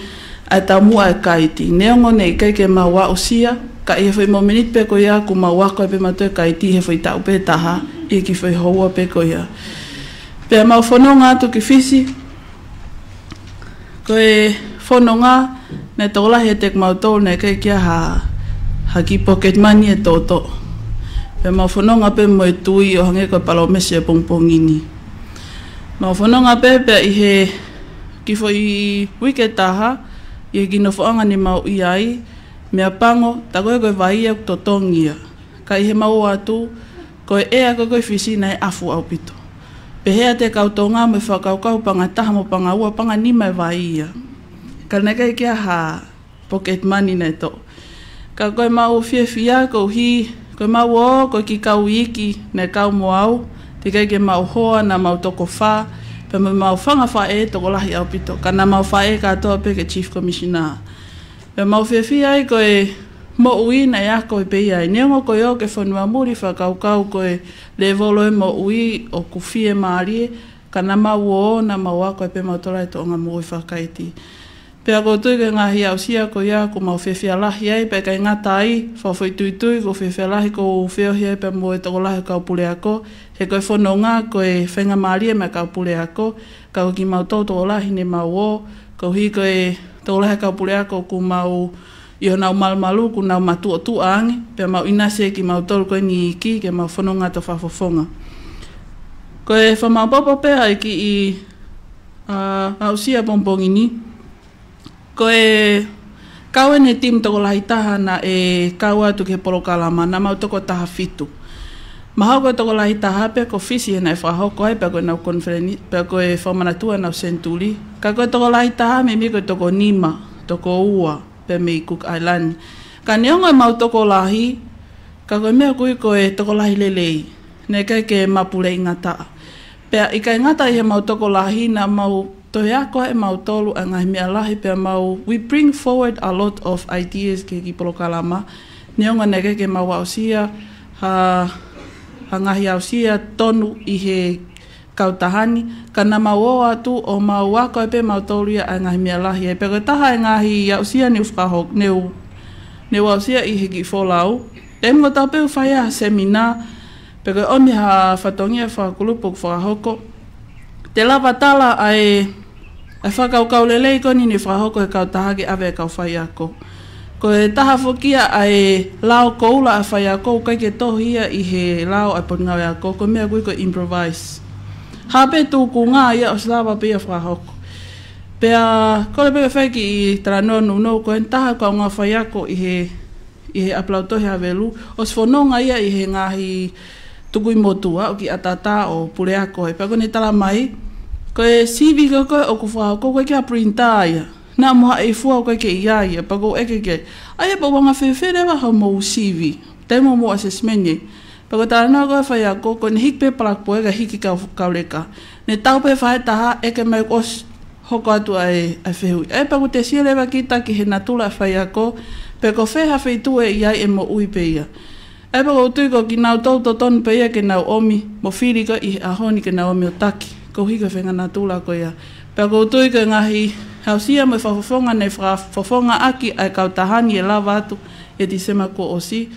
ai tamua e kaiti. Neongo nei kai ke mau wā usia. Ka i he whai mo minit pe koe ia ku mau wā koe pe matoe kaiti he whai tau pe taha. I ki whai hoa pe koe ia. Pea mau whanonga atu ki whisi. Koe whanonga. Nei tola he tek mau tau nei kai kia ha ki pocket money e toto. Pe mau whanonga pe mo e tui o hange koe palomesi e pongpongini. Mau whanonga pe i he ki fo i wike taha, i he kino whaanga ni mau iai, mea pango, ta koe koe vai au totongia. Ka i he mau atu, koe ea koe koe whisi nei afu au pito. Pe hea te kautonga me whakaukau panga taha mo panga ua panga ni mai vai ia. Ka nekai kia ha pocket money nei to. Ka koe mau whiawhia ko hi, koe mau o, koe ki kau iki nei kau mo au, te kai ke mau hoa na mau toko wha, pe mau whanga wha e toko lahi au pito, ka na mau wha e katoa pe ke Chief Commissioner. Pe mau whiawhia i koe mo ui nei a koe pe iai. Neongo koe o ke whanua muri whakaukau koe le volo e mo ui o kuwhie maarie, ka na mau o na mau a koe pe mau torai to onga mo ui whakaiti. Pea ko tui ke ngahi au sia ko ia ko mau whiawhia lahi ai, pe kai ngata ai, whawhoi tui ko whiawhia lahi ko whiawhia pe mo e toko lahi kau pule ako, he koe whanonga ko e whenga maarie me kau pule ako, kau ki mau tau toko lahi ne mau o, ko hi ko e toko lahi kau pule ako ku mau i ho nau malmalu ku nau matu o tu aangi, pe mau inase ki mau tolu koe ni iki ke mau whanonga to whafofonga. Ko e whamau popo pea ki i au sia pompongini, ko e kau e ne tim toko lahi taha na e kau atu ke polokalama na mau toko taha fitu. Mahau koe toko lahi taha pe ko fisi e nai whahoko ai pe koe nau konfereni, pe koe whamanatua nau senturi. Ka koe toko lahi taha me mi koe toko nima, toko ua pe me i Cook Island. Ka neongo e mau toko lahi, ka koe mea koe toko lahi lelei, ne kai ke mapule i ngata. Pea i kai ngata i he mau toko lahi na mau toi ako e mau tolu a ngai mea lahi pea mau, we bring forward a lot of ideas ke ki polokalama. Neonga neke ke mau ausia, ha ngahi ausia tonu i he kautahani, ka na mau o atu o mau ako e pe mau tolu ia a ngai mea lahi. E peko taha e ngahi ausia ni ufkahok, neu ausia i he ki wholau. E mga tau peu whaia semina, peko omi ha whatongia whakulupu whakahoko. Te lava tala ai whakaukau lelei koni ni whahoko e kautaha ki awe e kau whai ako. Ko e taha whokia ai lao koula a whai ako, kai ke tohia i he lao a potngau e ako, ko mea kui ko improvise. Hape tūku ngā ia o slawa pia whahoko. Pea, kore peke whaiki i tranonu no ko entaha ka ngā whaiako i he aplautohi havelu. O sfononga ia i he ngahi tukui motua o ki atata o pureako. Pea kone tala mai, ko e CV ko koe o ku whahoko koe kia printa ia. Nā moha e fua koe ke ia ia, pa ko eke ke. Aia pa wanga whewhere wa hau mou CV. Temo mo assessment ye. Pa ko tāna koe whaiako, ko ne hik pe palakpo eka hiki kaureka. Ne tau pe whae taha eke mai kos hoko atu ai whehui. E pa ko te sielewa ki taki he natula whaiako, pe ko wheha wheitu e iai e mo ui pe ia. E pa ko tui ko ki nau tau tonu pe ia ke nau omi, mo whirika i ahoni ke nau omi o taki. Ko hika whenga natula ko ia. Pe ko tui ko ngahi hausia mo whafofonga nei whafofonga aki ai kautahani e lawa atu e disema ko osi.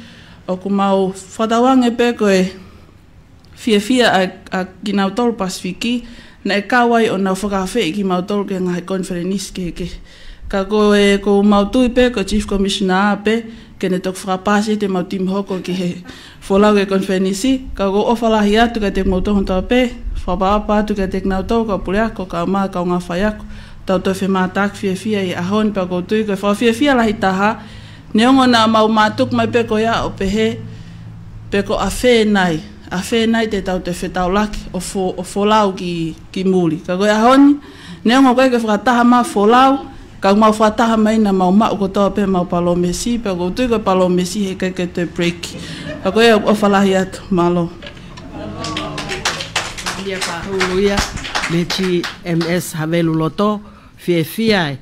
O ku mau whatawange pe ko e fia a ki nau tolu Pasifiki na e kawai o nau whakawhi i ki mau tolu ke ngahi konferenis ke. Ka ko e ko mau tui pe ko Chief Commissioner a pe ke ne tok whakapasi te mau tim hoko ki he wholau ke konferenisi. Ka ko ofalahi atu ka te mau tohon tau pe, whapaapa atu ka te nau tau ka pureako ka maa ka ngā whaiako. Tau tau whemātak fia i ahon pa ko tui ko fia lahi taha. Neongo na mau mātuk mai peko ia o pehe, peko a whenai te tau te whetau laki o wholau ki muli. Ka koe ahoni, neongo koe ke whakataha maa wholau, ka mau whakataha mai na mau mau ko tau pe mau palomesi, pa ko tui koe palomesi he kei te break. Ka koe o whalahi atu, malo. Ia whahuluia, me chi MS Havelu Loto, fia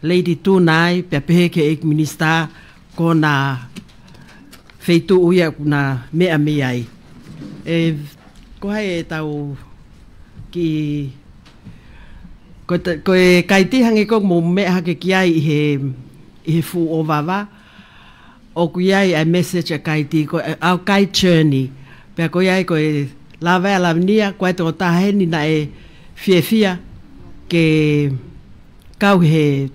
Lady Tunai, pia pehe ke ek minister, ko na feitu uia na mea ai. Ko hai e tau ki... Ko e kaitihangi ko mo mea hake ki ai i he fu o wawa. O ku iai ai message a kaiti, ko au kai journey. Pia ko iai ko e lawa e lavnia, ko e tō taheni na e fia ke kau he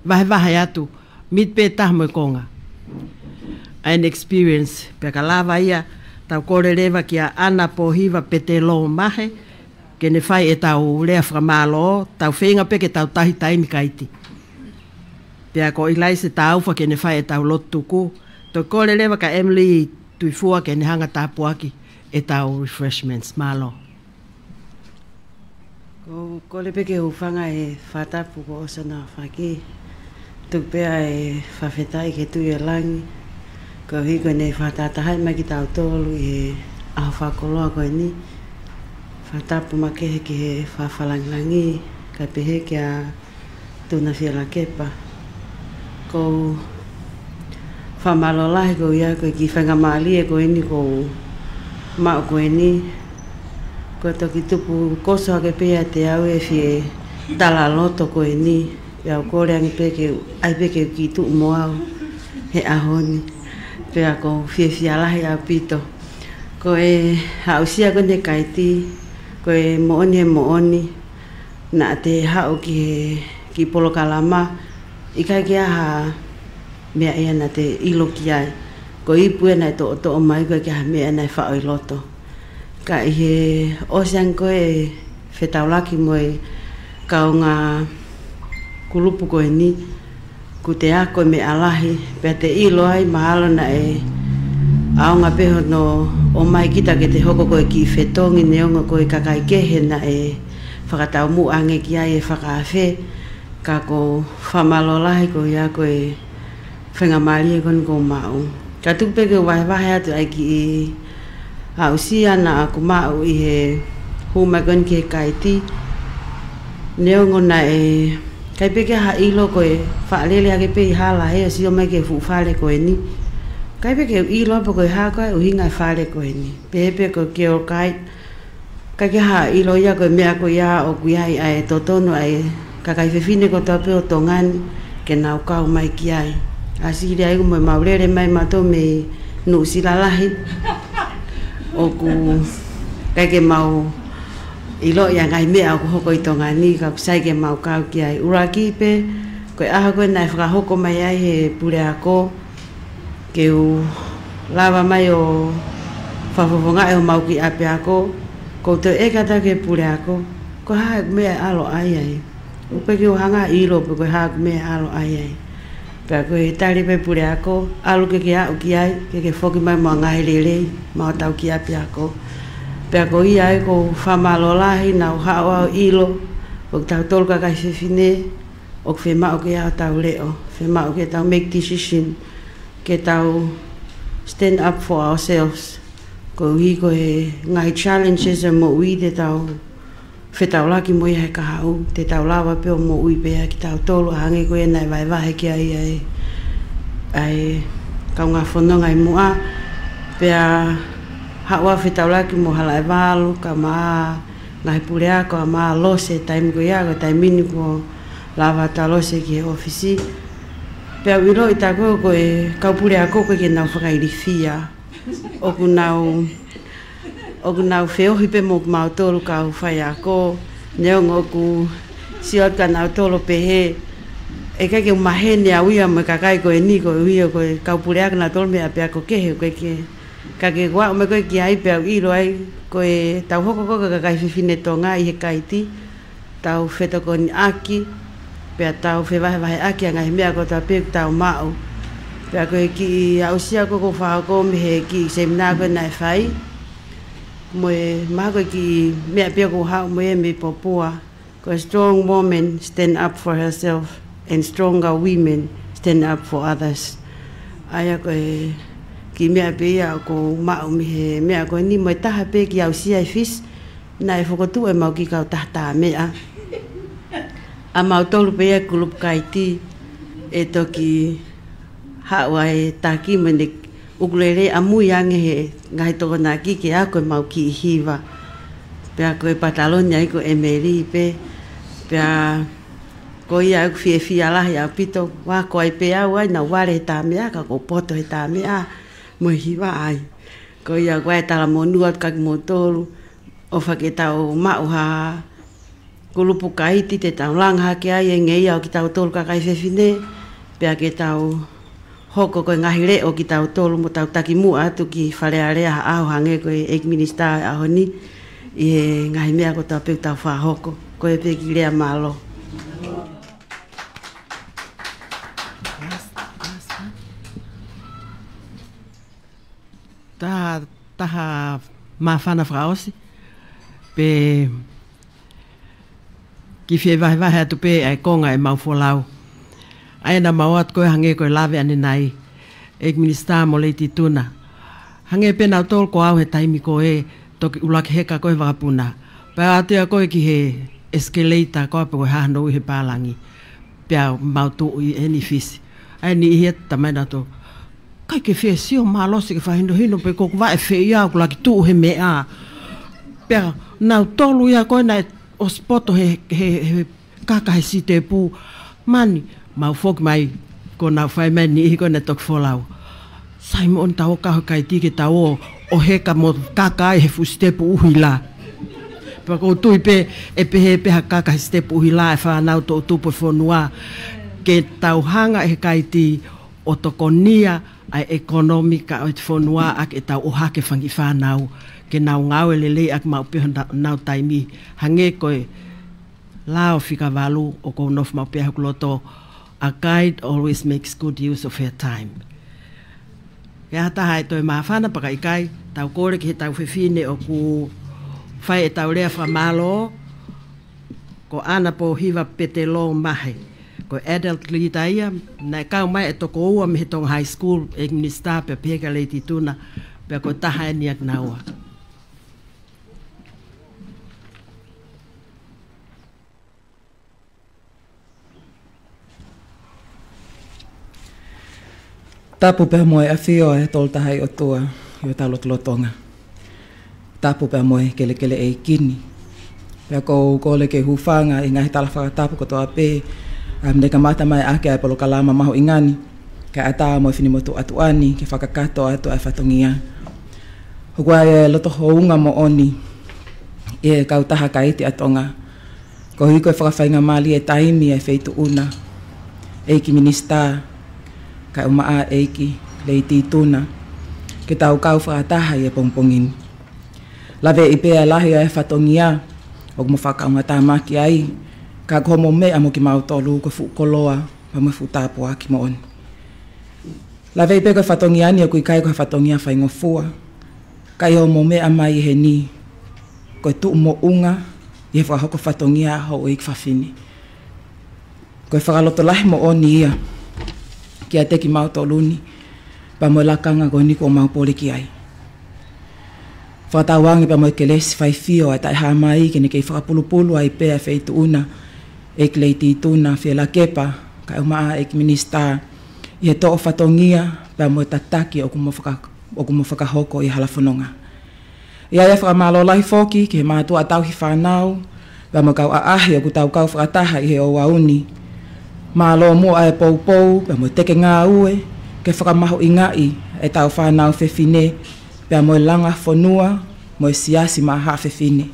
wahe atu, mit pe taha mo konga. An experience, pia ka lawa ia, tau kore rewa ki a ana po hiwa pe te lo mahe, ke ne whai e tau lea whamalo, tau whenga pe ke tau tahi taimi kaiti. Pia ko ilai se tau wha ke ne whai e tau lotuku, tau kore rewa ka Emily tuifua ke ne hanga tapuaki e tau refreshments, malo. Ko le peke ufanga e whatapu ko osana whaki. Tuk pea e whawhetai ke tui e langi. Ko hiko ne whatatahai mai ki tau tolu i aho whakoloa koe ni. Whatapu makehe ki he whawhalangilangi. Ka pehe ki a tuna whiala kepa. Ko whamalolahi ko ia koe ki whangamali e koe ni ko mao koe ni. Ko toki tupu koso hake pea te au e fie tala loto koe ni. Pea kore angi peke, ai peke ki tu moau he ahoni. Pea ko fie alahi a pito. Ko e hausia ko ne kaiti, ko e mooni na te hau ki polo kalama. Ikai kia ha mea ea na te ilo ki ai. Ko ipu e nai to o mai koe kia mea nai whao i loto. Ka i he osiang koe whetaulaki moe kau ngā kulupu koe ni, ku te ako me alahi, pia te ilo ai mahalo na e aonga peho no o mai kita ke te hoko koe ki whetongi neonga koe kakai kehe na e whakatau mu ange ki ai e whakawhe, ka ko whamalolahi ko ia koe whengamari e kon ko mau. Ka tukpeke wahe atu ai ki i hausia na aku mau i he humakon ki he kaiti, neongo na e kai peke ha ilo koe whaalele ake pe i hala he o si o mai ke whale koe ni. Kai peke ilo apa koe ha koe uhinga whale koe ni. Pepe koe ke o kai. Kai ke ha ilo ia koe mea koe ia o kui ai ai totono ai kakai whewhine ko tape o tongani ke nau kau mai ki ai. Asiri ai kumoe maurere mai mato me nu silalahi. O ku kai ke mau ilo yang ai mea ko hoko i tonga ni ka sai ke mau kau ki ai uraki pe ko aha ko nai fra hoko mai ai he pure ako ke u lava mai o fafofonga e o mau ki ape ako Ko te kata ke pule ako, ko ha me alo ai. O pe ke hanga ilo pe ko ha me alo ai. Pe ko tali pe pule ako, alo ke a o ki ai, ke foki mai mo ngai lele, ma tau ki api ako. Pe ko ia ko famalola na ha o ilo, o tau tolka kai se fine, o fe ma o ke a tau leo, fe ma o ke tau make decision, ke tau stand up for ourselves. Ko hi ko he ngai challenges e mo ui te tau whetau laki mo ia he kahau, te tau lawa peo mo ui pea ki tau tolu hange ko e nai vai vahe ki ai kaunga whanonga i mua pea hawa whetau laki mo hala e walu ka maa ngai purea ko a maa lose taimi ko ia ko taimini ko lawa ta lose ki he ofisi pea wiro i tako ko e kau purea ko ke nau whakairi fia oku nau wheo hipe mo mau tolu ka whai ako neongo ku siot ka nau tolu pehe e kake umahene a uia mo kakai ko e ni ko uia ko kau purea ka nau tolu mea pea ko kehe ko ke kake kua me ko ki ai pea ilo ai ko e tau hoko ko kakai whiwhine tonga i he kaiti tau wheto ko ni aki pea tau whewahe aki a ngai mea ko tau pea tau mau pea ko ki ausia ko whako me he ki semina ko nai whai mo e maha ko ki mea pia ko hao mo e me popua ko strong woman stand up for herself and stronger women stand up for others aya ko e ki mea pia ko mao me he mea ko ni mo taha pe ki ausia i fis nai whakotu e mau ki kau tahta mea a mau tolu pia kulup kaiti e toki hawa e taki mene ukulele amui ange he ngai toko na ki ke ako mau ki hiva pea ko e patalonia iko e meri pe pea ko ia aku fia lahi a pito wa ko ai pea wai na wale ta mea ka ko poto he ta mea mo hiva ai ko ia ko e tala mo nuat ka mo tolu o faketa o mau ha kulupu kaiti te tau langha ke ai e ngei au ki tau tolu ka kai fefine pea ke tau hoko ko ngahi le o ki tau tolu mo tau taki mua atu ki wharearea aho hange ko e minister aho ni i ngahi mea ko tau peu tau whahoko ko e pe ki lea malo. Taha mawhana whaosi pe ki whie vahe atu pe ai konga e mau wholau. Aina mawat koe hange koe lawe ane nai ek minister mo leiti tuna. Hange pe nau tol ko au he taimi ko e toki ulaki heka koe wakapuna. Pea atea koe ki he escalator koe pe koe hahano he pālangi. Pea mau tu i eni fisi. Aini i hieta maina to. Kai ke whea sio maa losi ke whahindo hino pe koku wae whea iau kulaki tu he mea. Pea nau tolu ia koe na o spoto he kakahe si te pū. Mani. Mau fok mai ko na fai mai ni ko na tok folau sai mo on tau ka kai ti ke tau o heka mo kaka e fu step uhila pa ko tu pe e pe ha kaka step uhila fa na to tu po fonua ke tau hanga e kai ti o tokonia ai ekonomika o fonua ak e tau o hake fangi fa nau ke nau ngau lele ak mau pe nau taimi hange ko lao fika valu o ko nof mau pe ha kloto. A guide always makes good use of her time. Ia taha e toi mawhana paka ikai, tau kore ki he tau whiwhine o ku whai e tau rea whamalo, ko ana po hiwa pete lo mahe. Ko adult leader ia, nai kau mai e toko ua me he tong high school, e minister pe peka leiti tuna, pe ko taha e niak naua. Tapu pea moe a whio e tolta hai o tua i o talotolotonga. Tapu pea moe kele e kini. Pea kou kole ke hufanga i ngahi tala whakatapu ko toa pe. Mne ka mata mai ake ai polo kalama maho ingani. Ka ata moe finimotu atuani ke whakakato atu ai whatongia. Hukua e loto hounga mo oni. E kau taha ka iti atonga. Ko hiko e whakawhainga mali e taimi e feitu una. Eiki minister. Ka umaa eiki leiti tuna ke tau kau whaataha i e pongpongin. Lawe I pea lahi e whatongia, o mo whakaunga tāmaki ai, ka komo mea mo ki mautolu ko whukoloa, pa mo whutapoa ki mo oni. Lawe I pea koe whatongia ni o kui kai koe whatongia whaingofua, kai o mo mea mai he ni, koe tuu mo unga, I he whakahoko whatongia ho i kwhawhini. Koe whakaloto lahi mo oni ia, ki a teki mautoluni, pa mo lakanga koe ni ko maupole ki ai. Whatawangi pa mo ke lesi whaifio ai tai hamai ke ne kei whakapulupulu ai pea whaitu una e kleiti tuna whiela kepa ka umaa e minista I he to'o whatongia pa mo tataki o kumo whakahoko I halafononga. Ia ia whakamalo lahi whoki ke he mātua atau hi whanau pa mo kau aahi o kutau kau whakataha I he o wauni. Mālo mua e poupou pa mo teke ngā ue ke whakamaho I ngai e tau whanau whewhine pea mo langa whanua, mo siasi maha whewhine.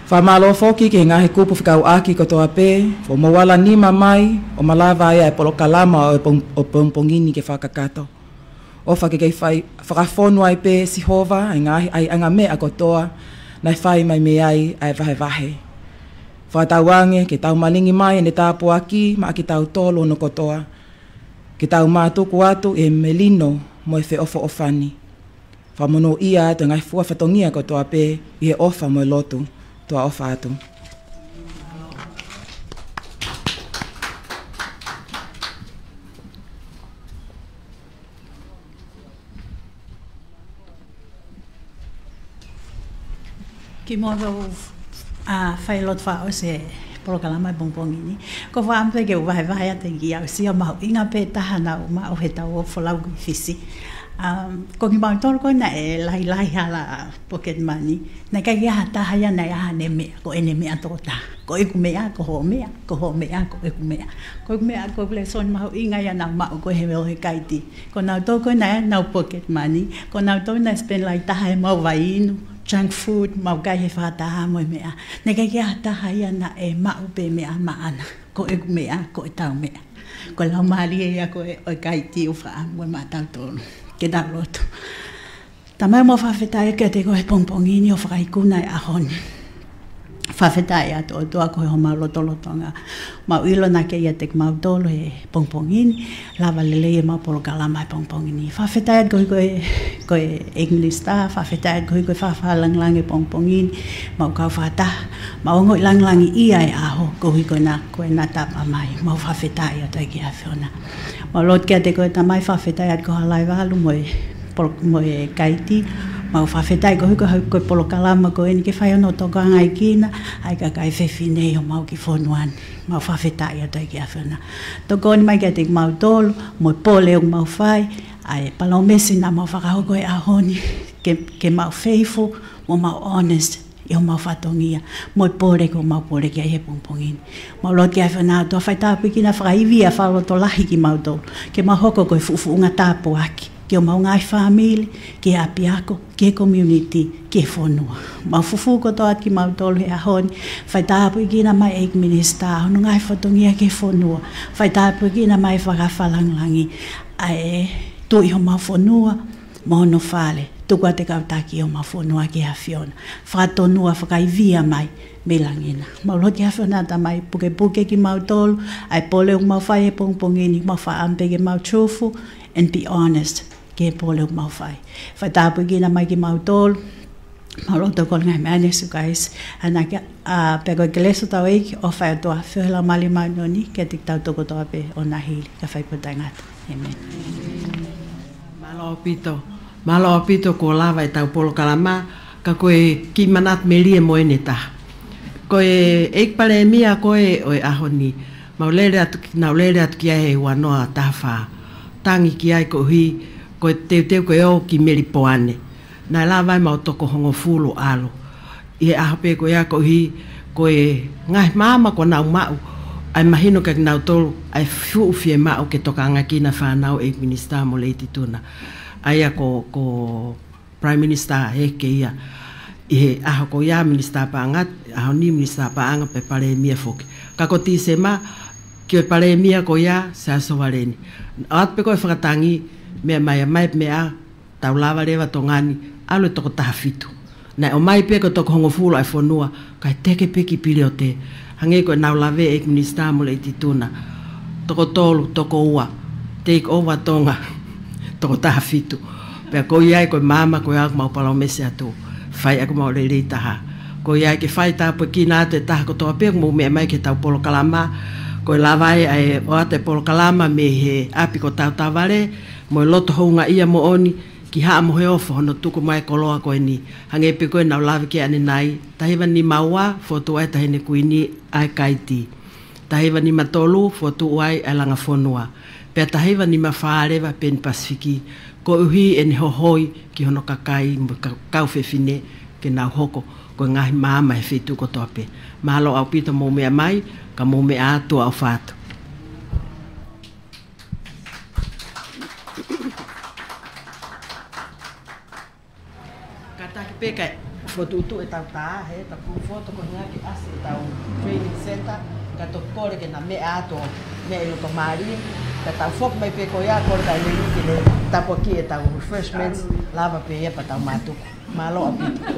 Whamalo whoki ke ngahi kupu whikau aki kotoa pē, o mawala nima mai, o malawa ia e polokalama o pompongini ke whakakato. O whake kei whakawhonu ai pē si hova, ai ngahi ai anga mea kotoa, nai whai mai me ai vahe vahe. Whatawange ke tau malingi mai ne tāpu aki, ma ki tau tolo no kotoa. Ke tau mātuku atu e melino, mo e whe ofa ofani. Whamono ia te ngai fua whatongia ko toa pē I he ofa mo e lotu, toa ofa atu. Ki moro whailot whao se polokalama I Pongpongini. Ko whaampe ke wahe ate ki au si o mahu inga pē tahana o mao he tau o wholau ki fisi. Ko ki mautoro koe na e lahi hala pocket money. Na kai ki aha tahaya na aha ne mea, ko ene mea tōta. Ko eku mea, ko ho mea, ko ho mea, ko eku mea. Ko eku mea, ko le son mahu inga ya na mao ko he meo he kaiti. Ko nau tō koe na e nau pocket money. Ko nau tō na spend lai taha e mau wainu. Junk food, mau kai he whataha mo mea. Ne kai ki aha tahaya na e mau pe mea maana. Ko eku mea, ko e tau mea. Ko lau maali e ia ko e kaiti u wha mo matau tōnu. Ke daloto. Tamai mo whawhetai ke te koe Pongpongini o whakaikuna e ahoni. Whawhetai ato o toa koe ho maulotolotonga. Mau ilo na ke ia te mautolo e Pongpongini, lava lele e mau polokalama e Pongpongini. Whawhetai at koe English Star, whawhetai at koe whawhalanglang e Pongpongini, mau kau whataha, mau ngoi langlangi ia e aho, koe na tapa mai, mau whawhetai ato e ki a whiona. Mau lot kia te koe tamai whawhetai at koe halai walu mo e kaiti, mau whawhetai koe polokalama koe ni ke whaiono toko angai kina, ai ka kai whewhine o mau ki whonuani, mau whawhetai ato e ki a whiona. Toko ni mai kia te mau tolu, mo pole o mau whai, ai palau mesi na mau whakahoko e ahoni, ke mau faithful, mo mau honest, I o mau whatongia, mo pore ko mau pore ki a he Pongpongini. Mau lot ki a whina ato, whai tāpu ki na whakaiwi a whaloto lahi ki mau tolu, ke mau hoko koe fuufuunga tāpu aki, ke o mau ngai whamili, ke api ako, ke community, ke whonua. Mau fufu ko toa ki mau tolu he ahoni, whai tāpu ki na mai eik minista, hono ngai whatongia ke whonua, whai tāpu ki na mai whakawhalanglangi, ai tui ho mau whonua, mono whale, tukua te kautaki o mau whonua ki a whiona, whatonua whakaiwia mai, me langina. Mau loti a whiona ta mai puke ki mau tolu, ai pole o mau whai e Pongpongini, mau whaampe ke mau truthful, and be honest, ke pole o mau whai. Whai tāpu ki na mai ki mau tolu, mau roto ko ngai mea nesu guys, ana pego ke leso tau eiki, o whai toa whihela mali mai noni, ke tik tau toko toa pe o nahili, ka whai putai ngata. Amen. Malo pito ko lava e tau polokalama, ka koe ki manat me lie mo ene taha. Koe eik pale mia koe o e ahoni, naulere atu ki ai wanoa taha wha. Tangi ki ai ko hui, koe teu koe o ki meri poane. Nai la vai mau toko hongo fulu alo. I he ahape koe a ko hui, koe ngai mama ko nau mau, ai mahino ke nau tolu, ai fuufie mau ke toka ngakina whanau eik minista mo leiti tuna. Aia ko Prime Minister heke ia. I he aho ko ia minista paangat, aho ni minista paanga pe pale mia foki. Kako ti se ma, ki o pale mia ko ia, se aso wareni. At pe koe whakatangi, mea mai mea, tau lava rewa tongani, alo toko taha fitu. Nai o mai pe ko toko hongo fula e whanua, kai teke peki pili o te, hange koe nau lawe e minister mo le i tituna, toko tolu, toko ua, take over tonga, toko taha fitu. Pea ko iai koe mama koe aku mau pala o mese atu, whai aku mau le taha. Ko iai ke whai tāpua ki nā te taha kotoa pia, mo mea mai ke tau polo kalama, koe lawai ai o ate polo kalama me he api ko tau taware, mo e loto hounga ia mo oni, ki haa mo he ofo hono tuku mai koloa koe ni, hange pe koe nau lawe ke ane nai, tahiwa ni maua, fotu ai tahine kuini ai kaiti. Tahiwa ni matolu, fotu ai ai langa whonua. Pea tahiwa ni mawhaarewa pen Pasifiki, ko uhi e ni hohoi ki hono kakai, kau whewhine, ke nau hoko, ko ngahi maama he whetu ko tope. Mahalo au pita mō mea mai, ka mō mea atua au whātu. Ka taki peka, whotutu e tau tā, he, ta pūwhoto ko ngā ki ase e tau training center, ka tō kore ke na mea atua, mea ilo to maari, ka tau whok mai peko ia, kore tau le ki le tapo ki e tau refreshments, lava pe ia pa tau mātuku. Mahalo au pita.